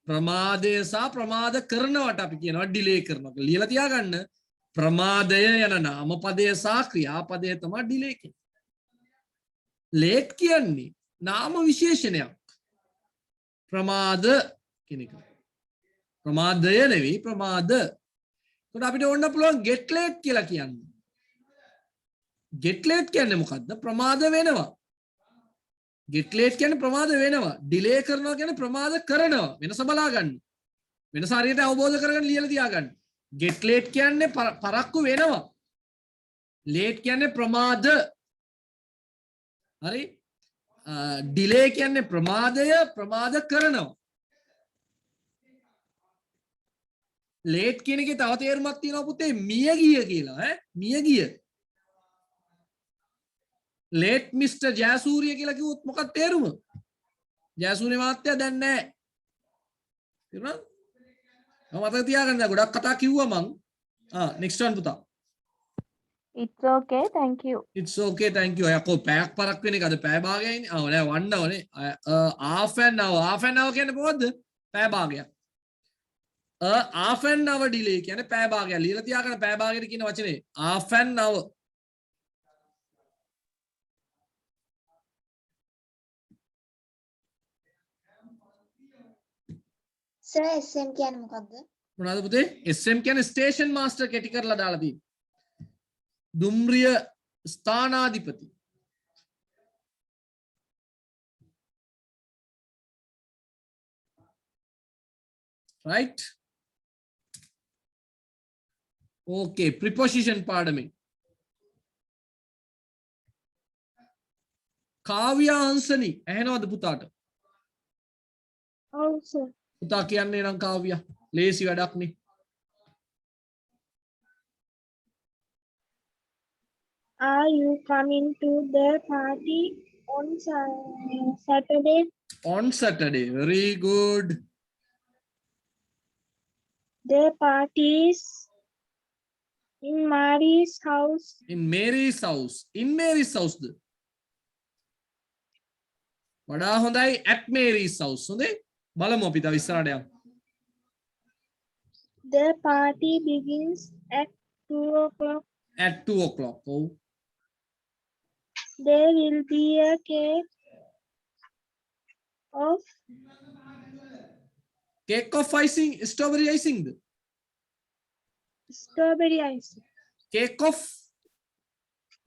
ප්‍රමාදය සහ ප්‍රමාද කරනවට අපි කියනවා delay කරනවා. ලියලා තියාගන්න. ප්‍රමාදය යන නාමපදය සහ ක්‍රියාපදය තමයි ඩිලේ කියන්නේ. ලේට් කියන්නේ නාම විශේෂණයක්. ප්‍රමාද කියන එක. ප්‍රමාදය නෙවෙයි ප්‍රමාද. ඒකට අපිට ඕන්න පුළුවන් get late කියලා කියන්නේ. get late කියන්නේ මොකද්ද? ප්‍රමාද වෙනවා. get late කියන්නේ ප්‍රමාද වෙනවා. ඩිලේ කරනවා කියන්නේ ප්‍රමාද කරනවා. වෙනස බලා ගන්න. වෙනස හරියට අවබෝධ කරගෙන ලියලා තියාගන්න. get late කියන්නේ පරක්කු වෙනවා. late කියන්නේ ප්‍රමාද. හරි? delay කියන්නේ ප්‍රමාදය ප්‍රමාද කරනවා. late කියන එකේ තව තේරුමක් තියෙනවා පුතේ මිය ගිය කියලා ඈ මිය ගිය. late Mr. ජයසූරිය කියලා කිව්වොත් මොකක්ද තේරුම? ජයසූරිය මහත්තයා දැන් නැහැ. තේරුණාද? මතක තියාගන්න ගොඩක් කතා කිව්වා මං. next one පුතා. It's okay, thank you. It's okay, thank you. අයකෝ පැයක් පරක් වෙන එක අද පැය භාගයයිනේ. නෑ 1 hour නේ. half an hour කියන්නේ මොකද්ද? පැය භාගයක්. half an hour delay කියන්නේ පැය භාගයක්. ලියලා තියාගන්න පැය භාගයට කියන වචනේ half an hour. Sir SM කියන්නේ මොකක්ද? මොනවද පුතේ? SM කියන්නේ ස්ටේෂන් මාස්ටර් කෙටි කරලා දාලා තියෙන්නේ. දුම්රිය ස්ථානාධිපති. right? okay, preposition පාඩමේ. කාව්‍යා හංසනි ඇහෙනවද පුතාට? ඔව් සර්. පුතා කියන්නේ නම් කාව්‍යා ලේසි වැඩක් නේ. Are you coming to the party on Saturday? On Saturday, very good. The party is in Mary's house. In Mary's house. In Mary's house. වඩා හොඳයි at Mary's house. හොඳේ? බලමු අපි තව ඉස්සරහට යමු. The party begins at 2 o'clock. At 2 o'clock. Oh. There will be a cake of icing, strawberry icing. strawberry icing. Cake of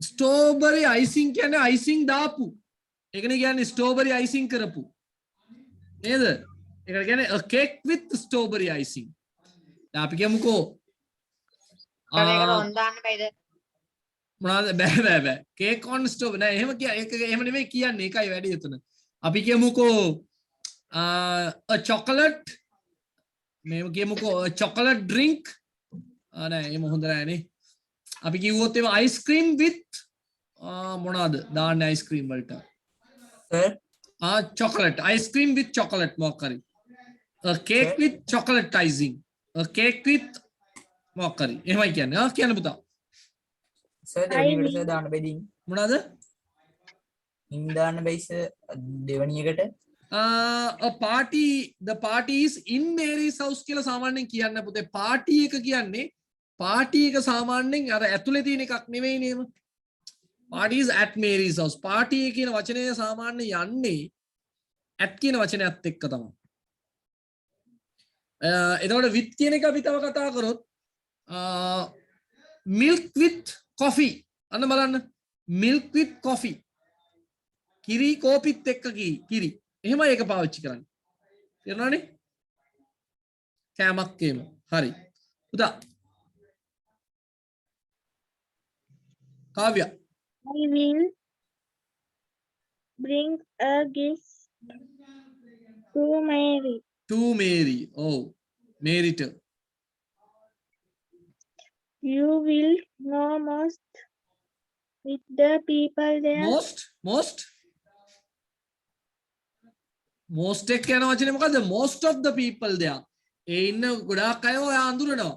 strawberry icing කියන්නේ icing දාපු. ඒකනේ කියන්නේ strawberry icing කරපු. නේද? ඒකට කියන්නේ a cake with strawberry icing. දැන් අපි කියමුකෝ ඒකට ඔන් දාන්න බෑද? මොනවාද බෑ cake on stove නෑ එහෙම ඒක එහෙම නෙමෙයි කියන්නේ ඒකයි වැඩි එතන අපි කියමුකෝ a chocolate මේව කියමුකෝ a chocolate drink නෑ එහෙම හොඳ නෑනේ අපි කිව්වොත් එම ice cream with මොනවාද දාන්න ice cream වලට Sir, chocolate ice cream with chocolate මොකක් හරි a cake with chocolate icing a cake with මොකක් හරි එහෙමයි කියන්නේ කියන්න පුතා sir, දෙවෙනි එකට sir දාන්න බැදී. මොනවාද ඉන් දාන්න බැයි sir දෙවෙනි එකට. a party the party is in Mary's house කියලා සාමාන්‍යයෙන් කියන්න පුතේ party එක කියන්නේ party එක සාමාන්‍යයෙන් අර ඇතුලේ තියෙන එකක් නෙවෙයි නේම party is at Mary's house party එක කියන වචනය සාමාන්‍යයෙන් යන්නේ at කියන වචනයත් එක්ක තමයි එතකොට with කියන එක අපි තව කතා කරොත් milk with coffee අන්න බලන්න milk with coffee කිරි කෝපිත් එක්ක කිරි එහෙම ඒක පාවිච්චි කරන්න තේරුණානේ කෑමක් කේම හරි පුතා කාව්‍ය I will bring a gift to Mary. oh Mary to You will know most with the people there. most එක යන වචනේ මොකද්ද most of the people there ඒ ඉන්න ගොඩාක් අය ඔයා අඳුරනවා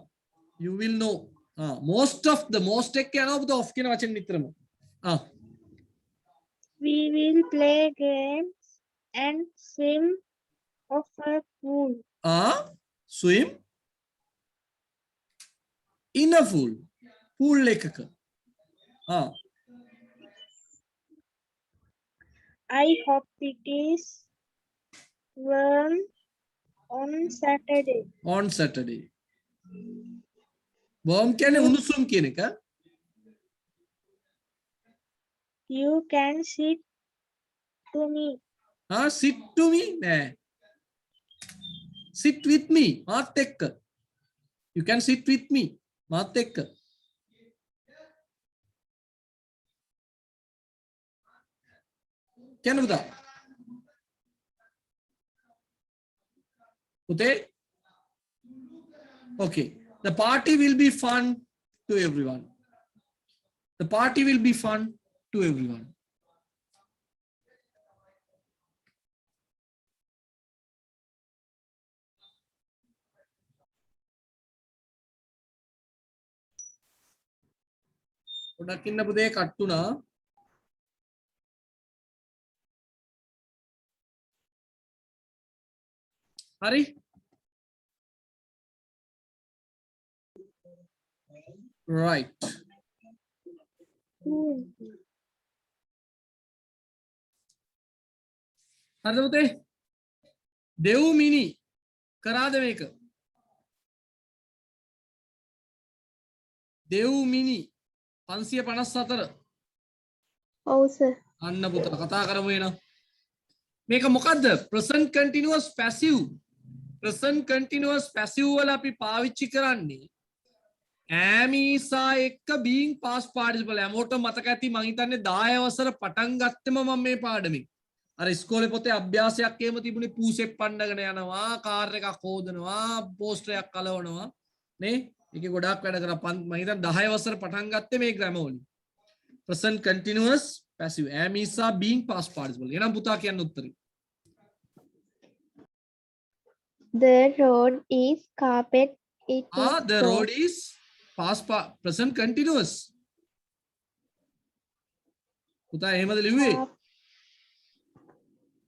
you will know most of the most එක යනවා පුතා of කියන වචනේ නිතරම We will play games and swim off a pool. swim in a pool එකක I hope it is warm on Saturday. warm කියන්නේ උණුසුම් කියන එක You can sit to me. sit to me නෑ sit with me මාත් එක්ක you can sit with me මාත් එක්ක කියන්න පුතා පුතේ okay the party will be fun to everyone the party will be fun to everyone ගොඩක් ඉන්න පුතේ කට්ටුනා හරි right හරිද පුතේ දෙව් මිනි කරාද මේක දෙව් මිනි 554 ඔව් සර් අන්න පුතා කතා කරමු එන මේක මොකද්ද present continuous passive වල අපි පාවිච්චි කරන්නේ ඇමීසා එක්ක being past participle හැමෝටම මතක ඇති මං හිතන්නේ 10 වසර පටන් ගත්තෙම මම මේ පාඩමේ අර ඉස්කෝලේ පොතේ අභ්‍යාසයක් එහෙම තිබුණේ පූසෙක් පණ්ඩගෙන යනවා කාර් එකක් හොදනවා පෝස්ටර් එකක් කලවනවා නේ ඒකේ ගොඩාක් වැඩ කරා මම හිතන්නේ 10 වසර පටන් ගත්තේ මේ ග්‍රැමර් වලින් present continuous passive ඇමීසා being past participle එනම් පුතා කියන්න උත්තරේ The road is carpet. It is the road is present continuous පුතා එහෙමද ලිව්වේ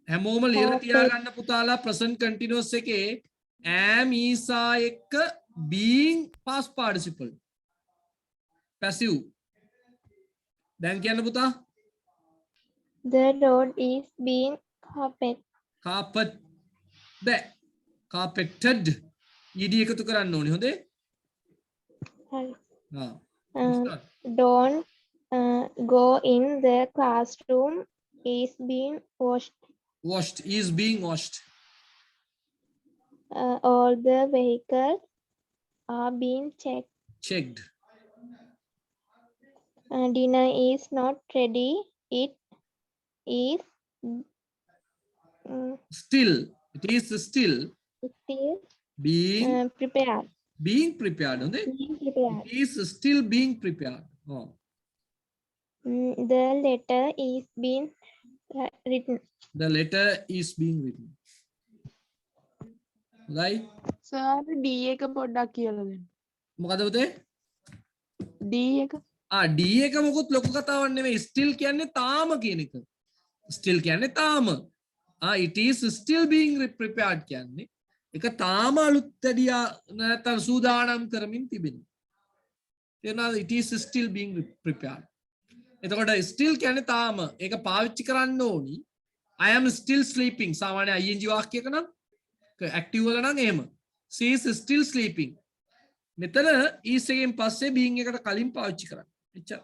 හැමෝම ලියලා තියාගන්න පුතාලා present continuous එකේ am isa එක්ක being past participle passive දැන් කියන්න පුතා The road is being carpet. බෑ carpeted ed එකතු කරන්න ඕනේ හොඳේ Don't go in the classroom is being washed. Is being washed All the vehicles are being checked. dinner is not ready. It is Still. It is still still being prepared. prepared. Hondai. Being prepared. It is still being prepared. Oh. The letter is being written. The letter is being written. Right? Sir D එක පොඩ්ඩක් කියලා දෙන්න. මොකද පුතේ? D එක. D එක මොකොත් ලොකු කතාවක් නෙමෙයි. still කියන්නේ තාම කියන එක. still කියන්නේ තාම. It is still being prepared කියන්නේ ඒක තාම අලුත් වැඩියා නැත්නම් සූදානම් කරමින් තිබෙනවා. තේරුණාද? It is still being prepared. එතකොට still කියන්නේ තාම. ඒක පාවිච්චි කරන්න ඕනි. I am still sleeping. සාමාන්‍ය ing වාක්‍යයක නම් active වල නම් එහෙම. She is still sleeping. මෙතන is එකෙන් පස්සේ being එකට කලින් පාවිච්චි කරන්න. එච්චර.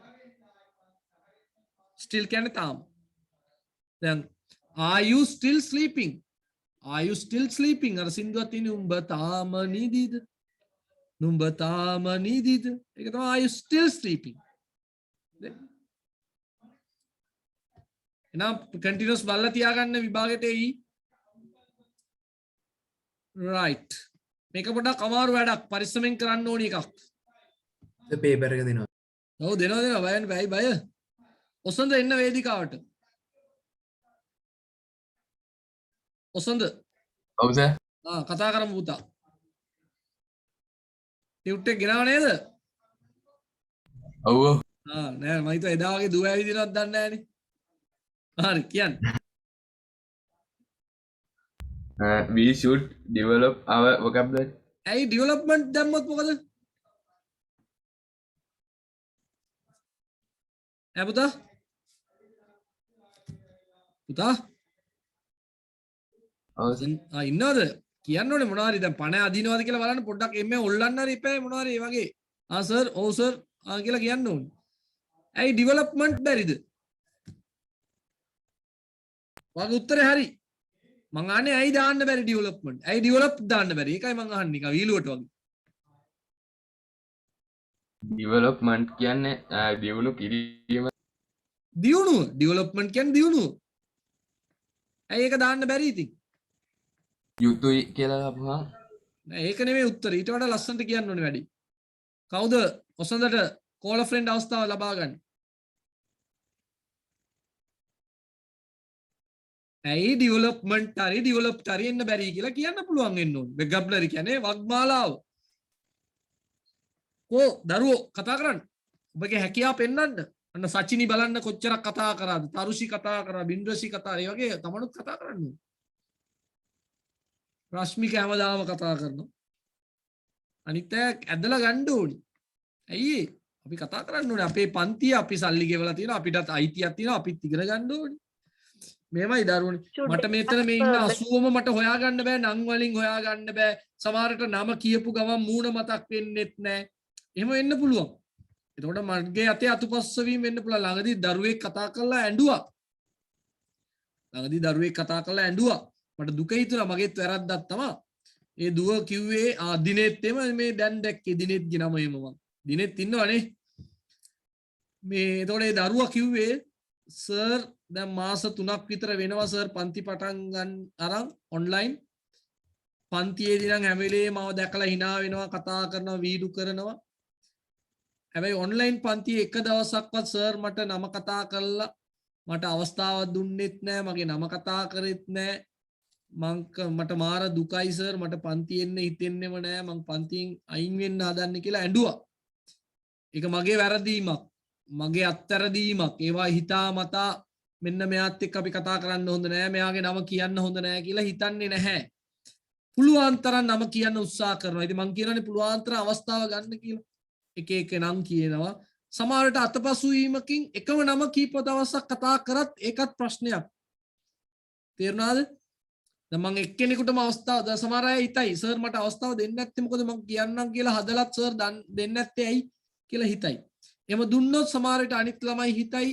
still කියන්නේ තාම. දැන් are you still sleeping? Are you still sleeping? අර සින්දුවක් තියෙන්නේ උඹ තාම නිදිද? නුඹ තාම නිදිද? ඒක තමයි are you still sleeping? එහෙනම් continuous බලලා තියාගන්න විභාගෙට එයි. right. මේක පොඩ්ඩක් අමාරු වැඩක්. පරිස්සමෙන් කරන්න ඕනි එකක්. පේපර් එක දෙනවා. ඔව් දෙනවා බයන්න බෑ බය. ඔසන්ද එන්න වේදිකාවට. ඔසන්ද. ඔව් සර්. කතා කරමු පුතා. ටියුට් එක ගෙනාව නේද? ඔව් ඔව්. නෑ මම හිතුවා එදා වගේ දුව ඇවිදිනවත් දන්නේ නෑනේ. හරි කියන්න. We should develop our vocabulary. ඇයි ඩෙවලොප්මන්ට් දැම්මොත් මොකද? පුතා? පුතා? ඉන්නවද? කියන්න ඕනේ මොනවා හරි දැන් පණ අදිනවද කියලා බලන්න පොඩ්ඩක් එම්මේ ඔල්ලන්න හරි එපා මොනවා හරි වගේ. සර් ඔව් සර් කියලා කියන්න ඕනේ. ඇයි ඩෙවලොප්මන්ට් බැරිද? වගේ උත්තරේ හරි. මං අහන්නේ ඇයි දාන්න බැරි ඩෙවලොප්මන්ට්? ඇයි ඩෙවලොප් දාන්න බැරි? ඒකයි මං අහන්නේ නිකන් වීලුවට වගේ. Development කියන්නේ දියුණු කිරීම. දියුණුව ඩෙවලොප්මන්ට් කියන්නේ දියුණුව. ඇයි ඒක දාන්න බැරි ඉතින්? යුතුයි කියලා අපහම. නෑ ඒක නෙමෙයි උත්තරේ. ඊට වඩා ලස්සනට කියන්න ඕනේ වැඩි. කවුද ඔසන්දට කෝල් අ ෆ්‍රෙන්ඩ් අවස්ථාව ලබා ගන්න? ඇයි ඩෙවලොප්මන්ට් හරි ඩෙවලොප්ඩ් හරි එන්න බැරි කියලා කියන්න පුළුවන් වෙන්න ඕනේ. vocabulary කියන්නේ වග්මාලාව. දරුවෝ කතා කරන්න. ඔබගේ හැකියාව පෙන්වන්න. අන්න සචිනි බලන්න කොච්චරක් කතා කරාද? තරුෂි කතා කරා, බින්ද්‍රසි කතා ඒ වගේ තමනුත් කතා කරන්න ඕනේ. රශ්මික හැමදාම කතා කරනවා. අනිත් අය ඇදලා ගන්න ඕනේ. ඇයි අපි කතා කරන්න ඕනේ. අපේ පන්තිය අපි සල්ලි ගෙවලා තියෙනවා. අපිටත් අයිතියක් තියෙනවා. අපිත් ඉගෙන ගන්න ඕනේ. මේමයි දරුවනේ. මට මෙතන මේ ඉන්න 80ම මට හොයාගන්න බෑ. නම් වලින් හොයාගන්න බෑ. සමහරට නම කියපු ගමන් මූණ මතක් වෙන්නෙත් නෑ. එහෙම වෙන්න පුළුවන්. එතකොට මගේ අතේ අතුපස්ස වීම වෙන්න පුළුවන්. ළඟදී දරුවෙක් කතා කරලා ඇඬුවා. මට දුක හිතුණා මගේත් වැරද්දක් තමයි. ඒ දුව කිව්වේ දිනෙත් එම මේ දැන් දැක්කේ දිනෙත් ගිනම එම මම. දිනෙත් ඉන්නවනේ. මේ එතකොට ඒ දරුවා කිව්වේ සර් දැන් මාස 3ක් විතර වෙනවා සර් පන්ති පටන් ගන්න අරන් ඔන්ලයින් පන්තියේදී නම් හැම වෙලේම මම දැකලා hina වෙනවා කතා කරනවා වීඩියෝ කරනවා. හැබැයි ඔන්ලයින් පන්තියේ එක දවසක්වත් සර් මට නම කතා කරලා මට අවස්ථාවක් දුන්නෙත් නෑ මගේ නම කතා කරෙත් නෑ මට මාර දුකයි සර් මට පන්ති එන්න හිතෙන්නෙම නෑ මං පන්තියෙන් අයින් වෙන්න හදන්නේ කියලා ඇඬුවා. ඒක මගේ වැරදීමක්. මගේ අත්තරදීමක්. ඒවා හිතා මතා මෙන්න මෙයාත් එක්ක අපි කතා කරන්න හොඳ නෑ මෙයාගේ නම කියන්න හොඳ නෑ කියලා හිතන්නේ නැහැ. පුළුවන් තරම් නම කියන්න උත්සාහ කරනවා. ඉතින් මං කියනනේ පුළුවන් තරම් අවස්ථාව ගන්න කියලා. එක එක නම් කියනවා. සමහරට අතපසු වීමකින් එකම නම කීප දවසක් කතා කරත් ඒකත් ප්‍රශ්නයක්. තේරුණාද? දැන් මං එක්කෙනෙකුටම අවස්ථාව සමහර අය හිතයි සර් මට අවස්ථාව දෙන්නේ නැත්තේ මොකද මං කියන්නම් කියලා හදලත් සර් දෙන්නේ නැත්තේ ඇයි කියලා හිතයි. එහෙම දුන්නොත් සමහරට අනිත් ළමයි හිතයි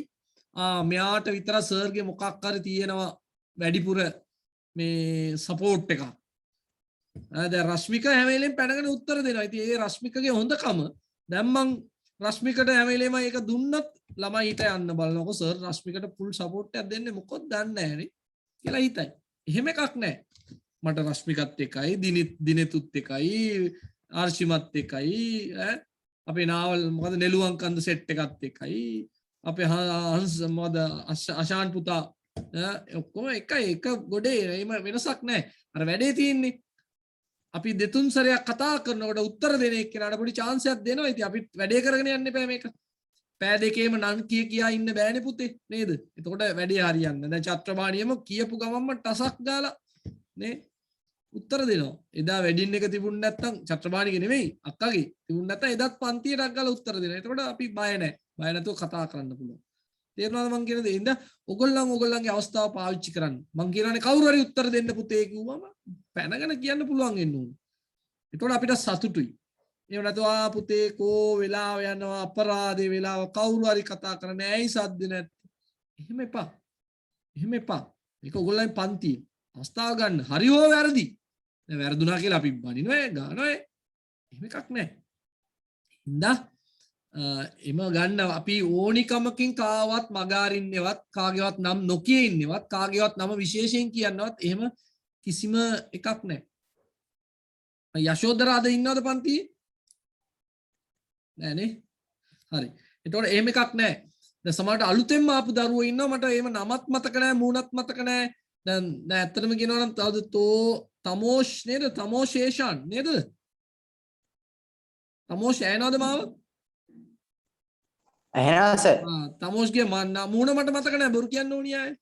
මෙයාට විතර සර්ගේ මොකක් හරි තියෙනවා වැඩිපුර මේ සපෝට් එකක්. දැන් රශ්මික හැම වෙලෙම පැනගෙන උත්තර දෙනවා. ඉතින් ඒ රශ්මිකගේ හොඳකම දැන් මං රශ්මිකට හැම වෙලේම ඒක දුන්නත් ළමයි ඊට යන්න බලනකො සර් රශ්මිකට ෆුල් සපෝට් එකක් දෙන්නේ මොකද දන්නේ නැහැ නේ කියලා හිතයි. එහෙම එකක් නැහැ. මට රශ්මිකත් එකයි දිනෙතුත් එකයි ආර්ශිමත් එකයි අපේ නාවල් මොකද නෙළුවන් කන්ද සෙට් එකත් එකයි අපේ හංස මොකද අශාන් පුතා ඔක්කොම එකයි එක ගොඩේ එහෙම වෙනසක් නැහැ. අර වැඩේ තියෙන්නේ අපි දෙතුන් සැරයක් කතා කරනකොට උත්තර දෙන එක්කෙනාට පොඩි chance එකක් දෙනවා. ඉතින් අපි වැඩේ කරගෙන යන්න එපා මේක. පෑ දෙකේම නන් කියා ඉන්න බෑනේ පුතේ නේද? එතකොට වැඩේ හරියන්නේ. දැන් චත්‍රපාණියම කියපු ගමන්ම ටසක් ගාලා නේ උත්තර දෙනවා. එදා වෙඩින් එක තිබුණ නැත්තම් චත්‍රපාණිගේ නෙමෙයි අක්කගේ තිබුණ නැත්තම් එදත් පන්තියටක් ගාලා උත්තර දෙනවා. එතකොට අපි බය නැහැ. බය නැතුව කතා කරන්න පුළුවන්. තේරුණාද මං කියන දේ? ඉතින් ඔයගොල්ලන්ගේ අවස්ථාව පාවිච්චි කරන්න. මං කියනවානේ කවුරු හරි උත්තර දෙන්න පුතේ කිව්වම පැනගෙන කියන්න පුළුවන් වෙන්න ඕනේ. එතකොට අපිට සතුටුයි. එහෙම නැතුව පුතේ කෝ වෙලාව යනවා අපරාධේ වෙලාව කවුරු හරි කතා කරන්නේ ඇයි සද්ද නැත්තේ? එහෙම එපා. එහෙම එපා. මේක ඔයගොල්ලන්ගේ පන්තිය. අවස්ථාව ගන්න. හරි හෝ වැරදි. දැන් වැරදුනා කියලා අපි බනිනවා ගන්නවා. එහෙම එකක් නැහැ. හින්දා එම ගන්න අපි ඕනිකමකින් කාවත් මගාරින්නවත් කාගේවත් නම් නොකිය ඉන්නවත් කාගේවත් නම විශේෂයෙන් කියන්නවත් එහෙම කිසිම එකක් නැහැ. යශෝදරාද ඉන්නවද පන්තියේ? නෑනේ. හරි. එතකොට එහෙම එකක් නැහැ. දැන් සමහරට අලුතෙන්ම ආපු දරුවෝ ඉන්නවා මට එහෙම නමත් මතක නැහැ මූණත් මතක නැහැ. දැන් ඇත්තටම කියනවා නම් තවද තමෝෂ් නේද? තමෝෂේෂාන් නේද? තමෝෂ් ඇනවද මාව? ඇහෙනවා සර්. තමෝෂ්ගේ මූණ මට මතක නැහැ බොරු කියන්න ඕනි ආයේ.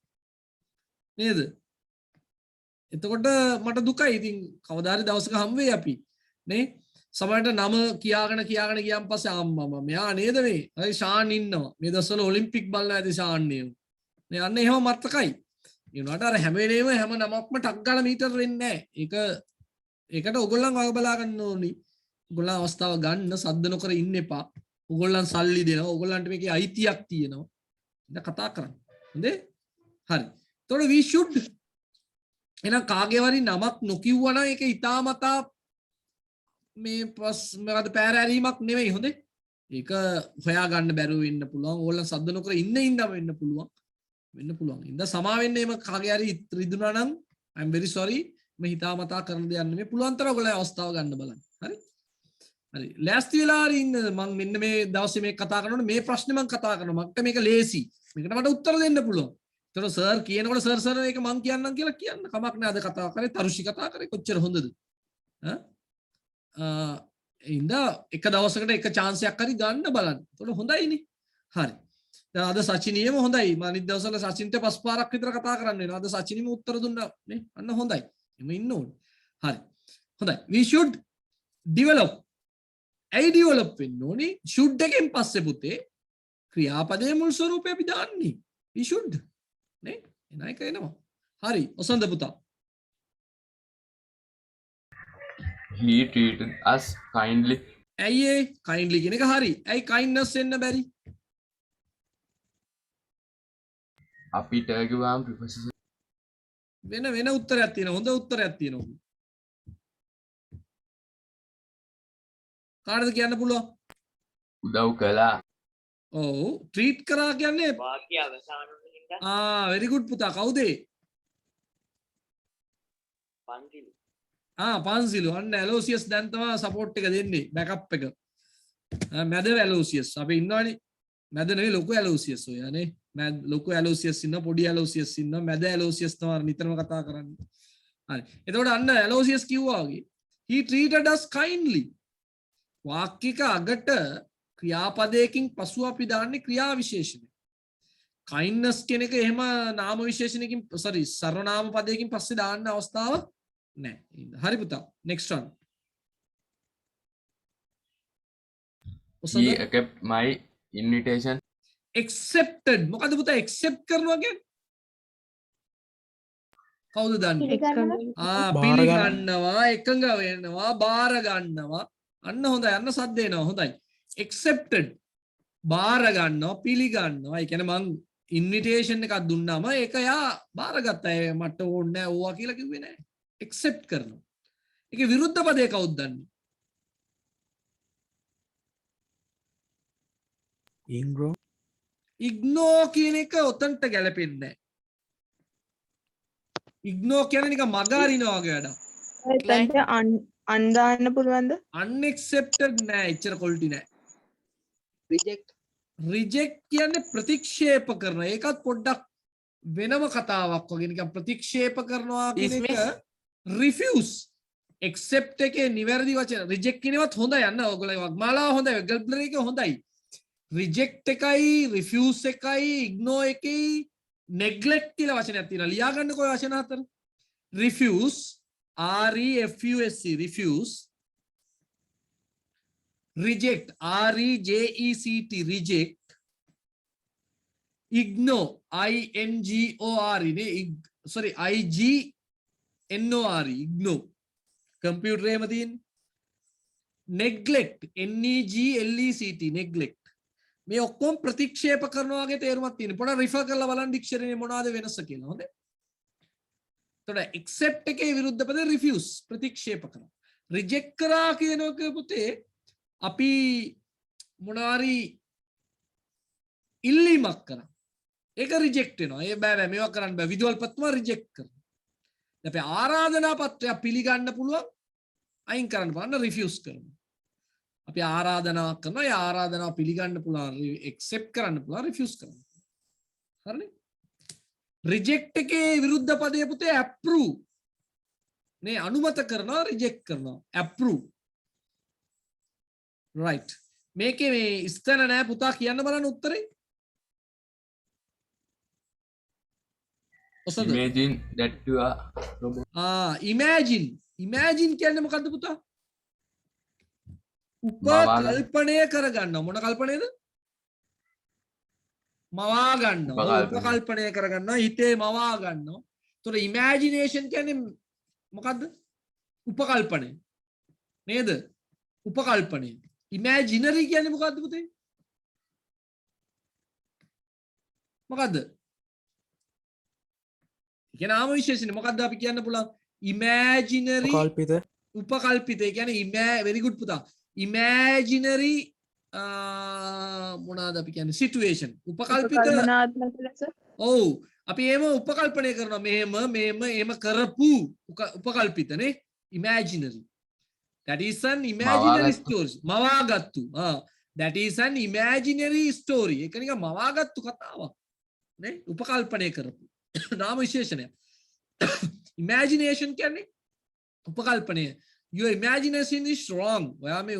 නේද? එතකොට මට දුකයි. ඉතින් කවදා හරි දවසක හම් වෙයි අපි. නේ? සමහරට නම කියාගෙන ගියන් පස්සේ අම්මා මෙයා නේද මේ? හරි ෂාන් ඉන්නවා. මේ දවස්වල ඔලිම්පික් බලන ඇති ෂාන් නේ. නේ අන්න එහෙම මතකයි. ඒ වුණාට අර හැම වෙලේම හැම නමක්ම ටක් ගාලා මීටර වෙන්නේ නැහැ. ඒකට ඔයගොල්ලන් වග බලා ගන්න ඕනි. ඔයගොල්ලන් අවස්ථාව ගන්න සද්ද නොකර ඉන්න එපා. ඔයගොල්ලන් සල්ලි දෙනවා. ඔයගොල්ලන්ට මේකේ අයිතියක් තියෙනවා. ඉතින් කතා කරන්න. හොඳේ? හරි. එතකොට we should එහෙනම් කාගේ වරි නමක් නොකියුවා නම් ඒක ඊටමතා මේ මොකද පෑරෑරීමක් නෙවෙයි හොඳේ. ඒක හොයා ගන්න බැරුව වෙන්න පුළුවන්. ඕගොල්ලන් සද්ද නොකර ඉඳම වෙන්න පුළුවන්. ඉඳ සමා වෙන්න එහෙම කාගේ හරි රිදුනා නම් I'm very sorry. මේ හිතාමතා කරන දෙයක් නෙමෙයි. පුළුවන් තරම් ඔයගොල්ලෝ අවස්ථාව ගන්න බලන්න. හරි? හරි. ලෑස්ති වෙලා හරි ඉන්න මම මෙන්න මේ දවසේ මේක කතා කරනකොට මේ ප්‍රශ්නේ මම කතා කරනවා. මට මේක ලේසි. මේකට මට උත්තර දෙන්න පුළුවන්. ඒතකොට සර් කියනකොට සර් මේක මං කියන්නම් කියලා කියන්න කමක් නෑ. අද කතා කරේ තරුෂි කතා කරේ කොච්චර හොඳද? ඉඳ එක දවසකට එක chance එකක් හරි ගන්න බලන්න. ඒතකොට හොඳයිනේ. හරි. දැන් අද සචිනියම හොඳයි. මම අනිත් දවස්වල සචින්ට 5 පාරක් විතර කතා කරන්න වෙනවා. අද සචිනිම උත්තර දුන්නා නේ. අන්න හොඳයි. එමෙ ඉන්න ඕනේ. හරි. හොඳයි. We should develop. ඇයි develop වෙන්න ඕනේ? should එකෙන් පස්සේ පුතේ ක්‍රියාපදයේ මුල් ස්වරූපය අපි දාන්නේ. We should. නේ? එන එක එනවා. හරි. ඔසන්ද පුතා. He treated us kindly. ඇයි ඒ kindly කියන එක හරි. ඇයි kindness එන්න බැරි? අපිට ගිවාම ප්‍රොෆෙසර් වෙන උත්තරයක් තියෙනවා. හොඳ උත්තරයක් තියෙනවා. කාටද කියන්න පුළුවන්? උදව් කළා. ඔව් ට්‍රීට් කරා කියන්නේ වාක්‍ය අවසාන වලින් very good පුතා. කවුද ඒ? පන්තිලු. පන්සිලු. අන්න ඇලෝසියස් දැන් තමයි සපෝට් එක දෙන්නේ. බෑකප් එක. මැද ඇලෝසියස්. අපි ඉන්නවනේ. මැද නෙවෙයි ලොකු ඇලෝසියස් ඔය නේ. ලොකු ඇලෝසියස් ඉන්නවා පොඩි ඇලෝසියස් ඉන්නවා මැද ඇලෝසියස් තමයි නිතරම කතා කරන්නේ. හරි. එතකොට අන්න ඇලෝසියස් කිව්වා වගේ he treated us kindly. වාක්‍යයක අගට ක්‍රියාපදයකින් පසු අපි දාන්නේ ක්‍රියා විශේෂණය. kindness කියන එක එහෙම නාම විශේෂණයකින් සර්වනාම පදයකින් පස්සේ දාන්න අවස්ථාවක් නැහැ. හරි පුතා. next one. He accepted my invitation. accepted මොකද පුතා accept කරනවා කියන්නේ? කවුද දන්නේ? පිළිගන්නවා එකඟ වෙනවා බාර ගන්නවා. අන්න හොඳයි. අන්න සද්ද එනවා. හොඳයි. accepted බාර ගන්නවා පිළිගන්නවා. ඒ කියන්නේ මං ඉන්විටේෂන් එකක් දුන්නාම ඒක යා බාරගත්තා. මට ඕනේ නැහැ ඕවා කියලා කිව්වේ නැහැ. accept කරනවා. ඒකේ විරුද්ධ පදේ කවුද දන්නේ? ignore කියන එක ඔතනට ගැලපෙන්නේ නැහැ. ignore කියන්නේ නිකන් මග අරිනවා වගේ වැඩක්. එතනට අන්දාන්න පුළුවන්ද? unaccepted නෑ එච්චර quality නෑ. reject reject කියන්නේ ප්‍රතික්ෂේප කරන. ඒකත් පොඩ්ඩක් වෙනම කතාවක් වගේ නිකන් ප්‍රතික්ෂේප කරනවා කියන එක refuse. accept එකේ නිවැරදි වචන reject කියනවත් හොඳයි යන්න ඔයගොල්ලෝ වග්මාලාව හොඳයි vocabulary එක හොඳයි. reject එකයි refuse එකයි ignore එකයි neglect කියලා වචනයක් තියෙනවා. ලියා ගන්නකො ඔය වචන හතර. refuse refuse refuse reject reject reject ignore ingore නේ sorry ignore ignore computer එකේම තියෙන neglect neglect neglect මේ ඔක්කොම ප්‍රතික්ෂේප කරනවා වගේ තේරුමක් තියෙන. පොඩ්ඩක් රිෆර් කරලා බලන්න ඩික්ෂනරි එකේ මොනවද වෙනස කියලා. හොඳයි. එතකොට accept එකේ විරුද්ධ පද refuse ප්‍රතික්ෂේප කරනවා. reject කරා කියනක පුතේ අපි මොනවාරි ඉල්ලීමක් කරා. ඒක reject වෙනවා. ඒ බෑ මේවා කරන්න බෑ. විදුහල්පතිතුම reject කරනවා. අපි ආරාධනා පත්‍රයක් පිළිගන්න පුළුවන් අයින් කරන්න බලන්න refuse කරනවා. අපි ආරාධනා කරනවා. ඒ ආරාධනාව පිළිගන්න පුළුවන් accept කරන්න පුළුවන් refuse කරන්න. හරිනේ? reject එකේ විරුද්ධ පදය පුතේ approve. නේ අනුමත කරනවා reject කරනවා. approve. right. මේකේ මේ ස්ථන නෑ පුතා කියන්න බලන්න උත්තරේ. imagine that you are robot. imagine කියන්නේ මොකද්ද පුතා? උපකල්පනය කරගන්නවා. මොන කල්පනයද? මවා ගන්නවා. උපකල්පනය කරගන්නවා. හිතේ මවා ගන්නවා. ඒතකොට imagination කියන්නේ මොකද්ද? උපකල්පනය. නේද? උපකල්පනය. imaginary කියන්නේ මොකද්ද පුතේ? මොකද්ද? කියන ආම විශේෂනේ මොකද්ද අපි කියන්න පුළුවන්? imaginary උපකල්පිත. ඒ කියන්නේ very good පුතා. imaginary මොනවාද අපි කියන්නේ situation උපකල්පිත ඔව් අපි එහෙම උපකල්පනය කරනවා මෙහෙම එහෙම කරපු උපකල්පිතනේ imaginary that is an imaginary story මවාගත්තු that is an imaginary story ඒක නිකන් මවාගත්තු කතාවක් නේ උපකල්පනය කරපු නාම විශේෂණය imagination කියන්නේ උපකල්පනය your imagination is wrong. ඔයා මේ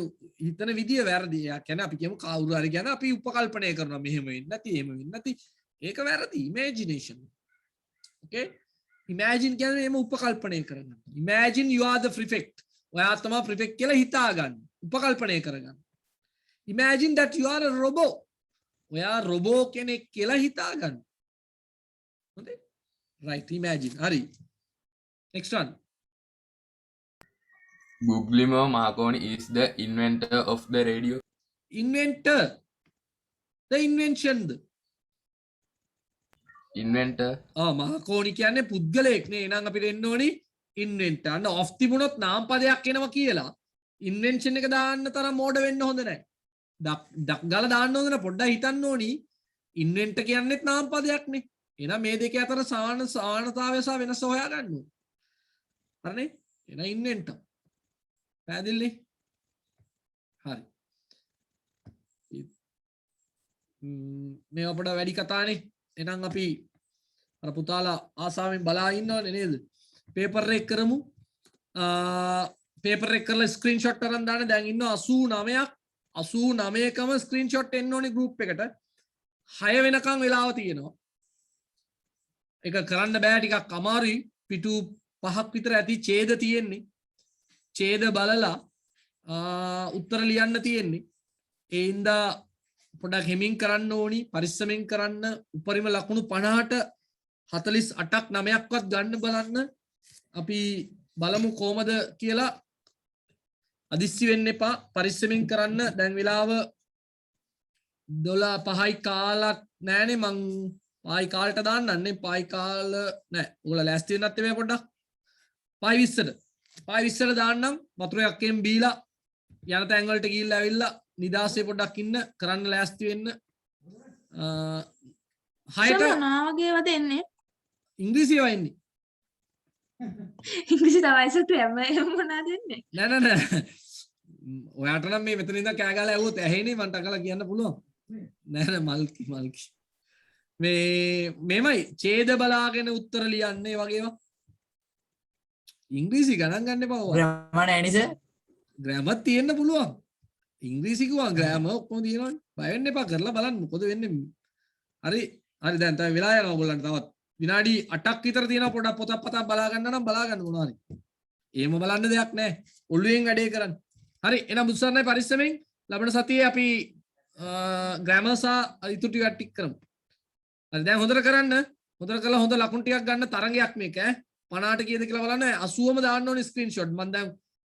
හිතන විදිය වැරදි. යා කියන්නේ අපි කියමු කවුරු හරි කියන අපි උපකල්පනය කරනවා මෙහෙම වෙන්නේ නැති එහෙම වෙන්නේ නැති. ඒක වැරදි imagination. Okay? Imagine කියන්නේ එහෙම උපකල්පනය කරගන්න. Imagine you are the prefect. ඔයා තමයි prefect කියලා හිතා ගන්න. උපකල්පනය කරගන්න. Imagine that you are a robot. ඔයා robot කෙනෙක් කියලා හිතා ගන්න. හොඳයි? Right, imagine. හරි. Next one. Guglielmo Marconi is the inventor of the radio. Inventor. The invention. Inventor. මාකෝනි කියන්නේ පුද්ගලයෙක් නේ. එහෙනම් අපිට එන්න ඕනි inventor. අන්න of තිබුණොත් නාම පදයක් එනවා කියලා. invention එක දාන්න තරම් මෝඩ වෙන්න හොඳ නැහැ. ඩක් ගාලා දාන්න හොඳ නැහැ. පොඩ්ඩක් හිතන්න ඕනි. inventor කියන්නේත් නාම පදයක් නේ. එහෙනම් මේ දෙක අතර සමානතාවය සහ වෙනස හොයා ගන්න ඕනේ. හරිනේ? එහෙනම් inventor. පැහැදිලිනේ? හරි. මේ අපිට වැඩි කතානේ. එහෙනම් අපි අර පුතාලා ආසාවෙන් බලා ඉන්නවනේ නේද? පේපර් එක කරමු. පේපර් එක කරලා ස්ක්‍රීන්ෂොට් අරන් දාන්න. දැන් ඉන්නවා 89ක්. 89කම ස්ක්‍රීන්ෂොට් එන්න ඕනේ ගෲප් එකට. 6 වෙනකන් වෙලාව තියෙනවා. ඒක කරන්න බෑ ටිකක් අමාරුයි. පිටු 5ක් විතර ඇති ඡේද තියෙන්නේ. ඡේද බලලා උත්තර ලියන්න තියෙන්නේ. ඒ හින්දා පොඩක් හෙමින් කරන්න ඕනි. පරිස්සමෙන් කරන්න. උපරිම ලකුණු 50ට 48ක් 9ක්වත් ගන්න බලන්න. අපි බලමු කොහමද කියලා. අදිස්සි වෙන්න එපා. පරිස්සමෙන් කරන්න. දැන් වෙලාව 12:05යි කාලක් නෑනේ. මං පායි කාලට දාන්නන්නේ. පායි කාල නෑ. ඔයාලා ලෑස්ති වෙන්නත් එපා පොඩ්ඩක්. පායි 20ට. පායි 20ට දාන්නම්. වතුර එකක්ෙන් බීලා යන තැන් වලට ගිහිල්ලා ඇවිල්ලා නිදාසේ පොඩ්ඩක් ඉන්න. කරන්න ලෑස්ති වෙන්න. හයට මොනාවගේවද එන්නේ ඉංග්‍රීසි වයින්නේ ඉංග්‍රීසි තමයි සතු එම මොනා දෙන්නේ නෑ නෑ නෑ ඔයාට නම් මේ මෙතන ඉඳන් කෑ ගහලා ඇහුවොත් ඇහෙන්නේ මන්ට අකලා කියන්න පුළුවන් නෑ නෑ මල්කි මේමයි ඡේද බලාගෙන උත්තර ලියන්නේ වගේවා ඉංග්‍රීසි ගණන් ගන්න එපා ඔයා grammar නෑනේ සර්. ග්‍රෑමර් තියෙන්න පුළුවන් ඉංග්‍රීසි කිව්වා ග්‍රෑමර් ඔක්කොම තියෙනවනේ බය වෙන්න එපා කරලා බලන්න මොකද වෙන්නේ හරි හරි දැන් තමයි වෙලා යනවා ඔයගොල්ලන්ට තවත් විනාඩි 8ක් විතර තියෙනවා පොඩක් පොතක් පතක් බලා ගන්න නම් බලා ගන්න මොනවා හරි එහෙම බලන්න දෙයක් නැහැ ඔළුවෙන් වැඩේ කරන්න හරි එහෙනම් මුස්සන්නයි පරිස්සමෙන් ලබන සතියේ අපි ග්‍රෑමර් සහ ඉතුරු ටික ටික කරමු හරි දැන් හොඳට කරන්න හොඳට කරලා හොඳ ලකුණු ටිකක් ගන්න තරගයක් මේක 50ට කීයද කියලා බලන්න 80ම දාන්න ඕනේ ස්ක්‍රීන්ෂොට් මම දැන්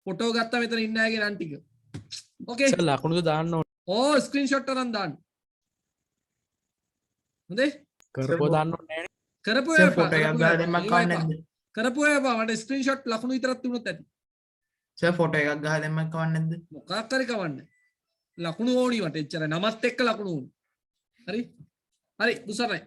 ෆොටෝ ගත්තා මෙතන ඉන්න අයගේ නම් ටික ඕකේ සර් ලකුණුද දාන්න ඕනේ. ඕ ස්ක්‍රීන්ෂොට් එකක් දාන්න හොඳේ කරපුවා දාන්න ඕනේ නෑනේ. කරපු සර් එපා ෆොටෝ එකක් ගහලා දෙන්නක් කවන්නේ නැද්ද? කරපු එපා මට ස්ක්‍රීන්ෂොට් ලකුණු විතරක් තිබුණොත් ඇති සර් ෆොටෝ එකක් ගහලා දෙන්නක් කවන්නේ නැද්ද? මොකක් හරි කවන්නේ ලකුණු ඕනි මට එච්චරයි නමත් එක්ක ලකුණු ඕනි හරි හරි දුසරයි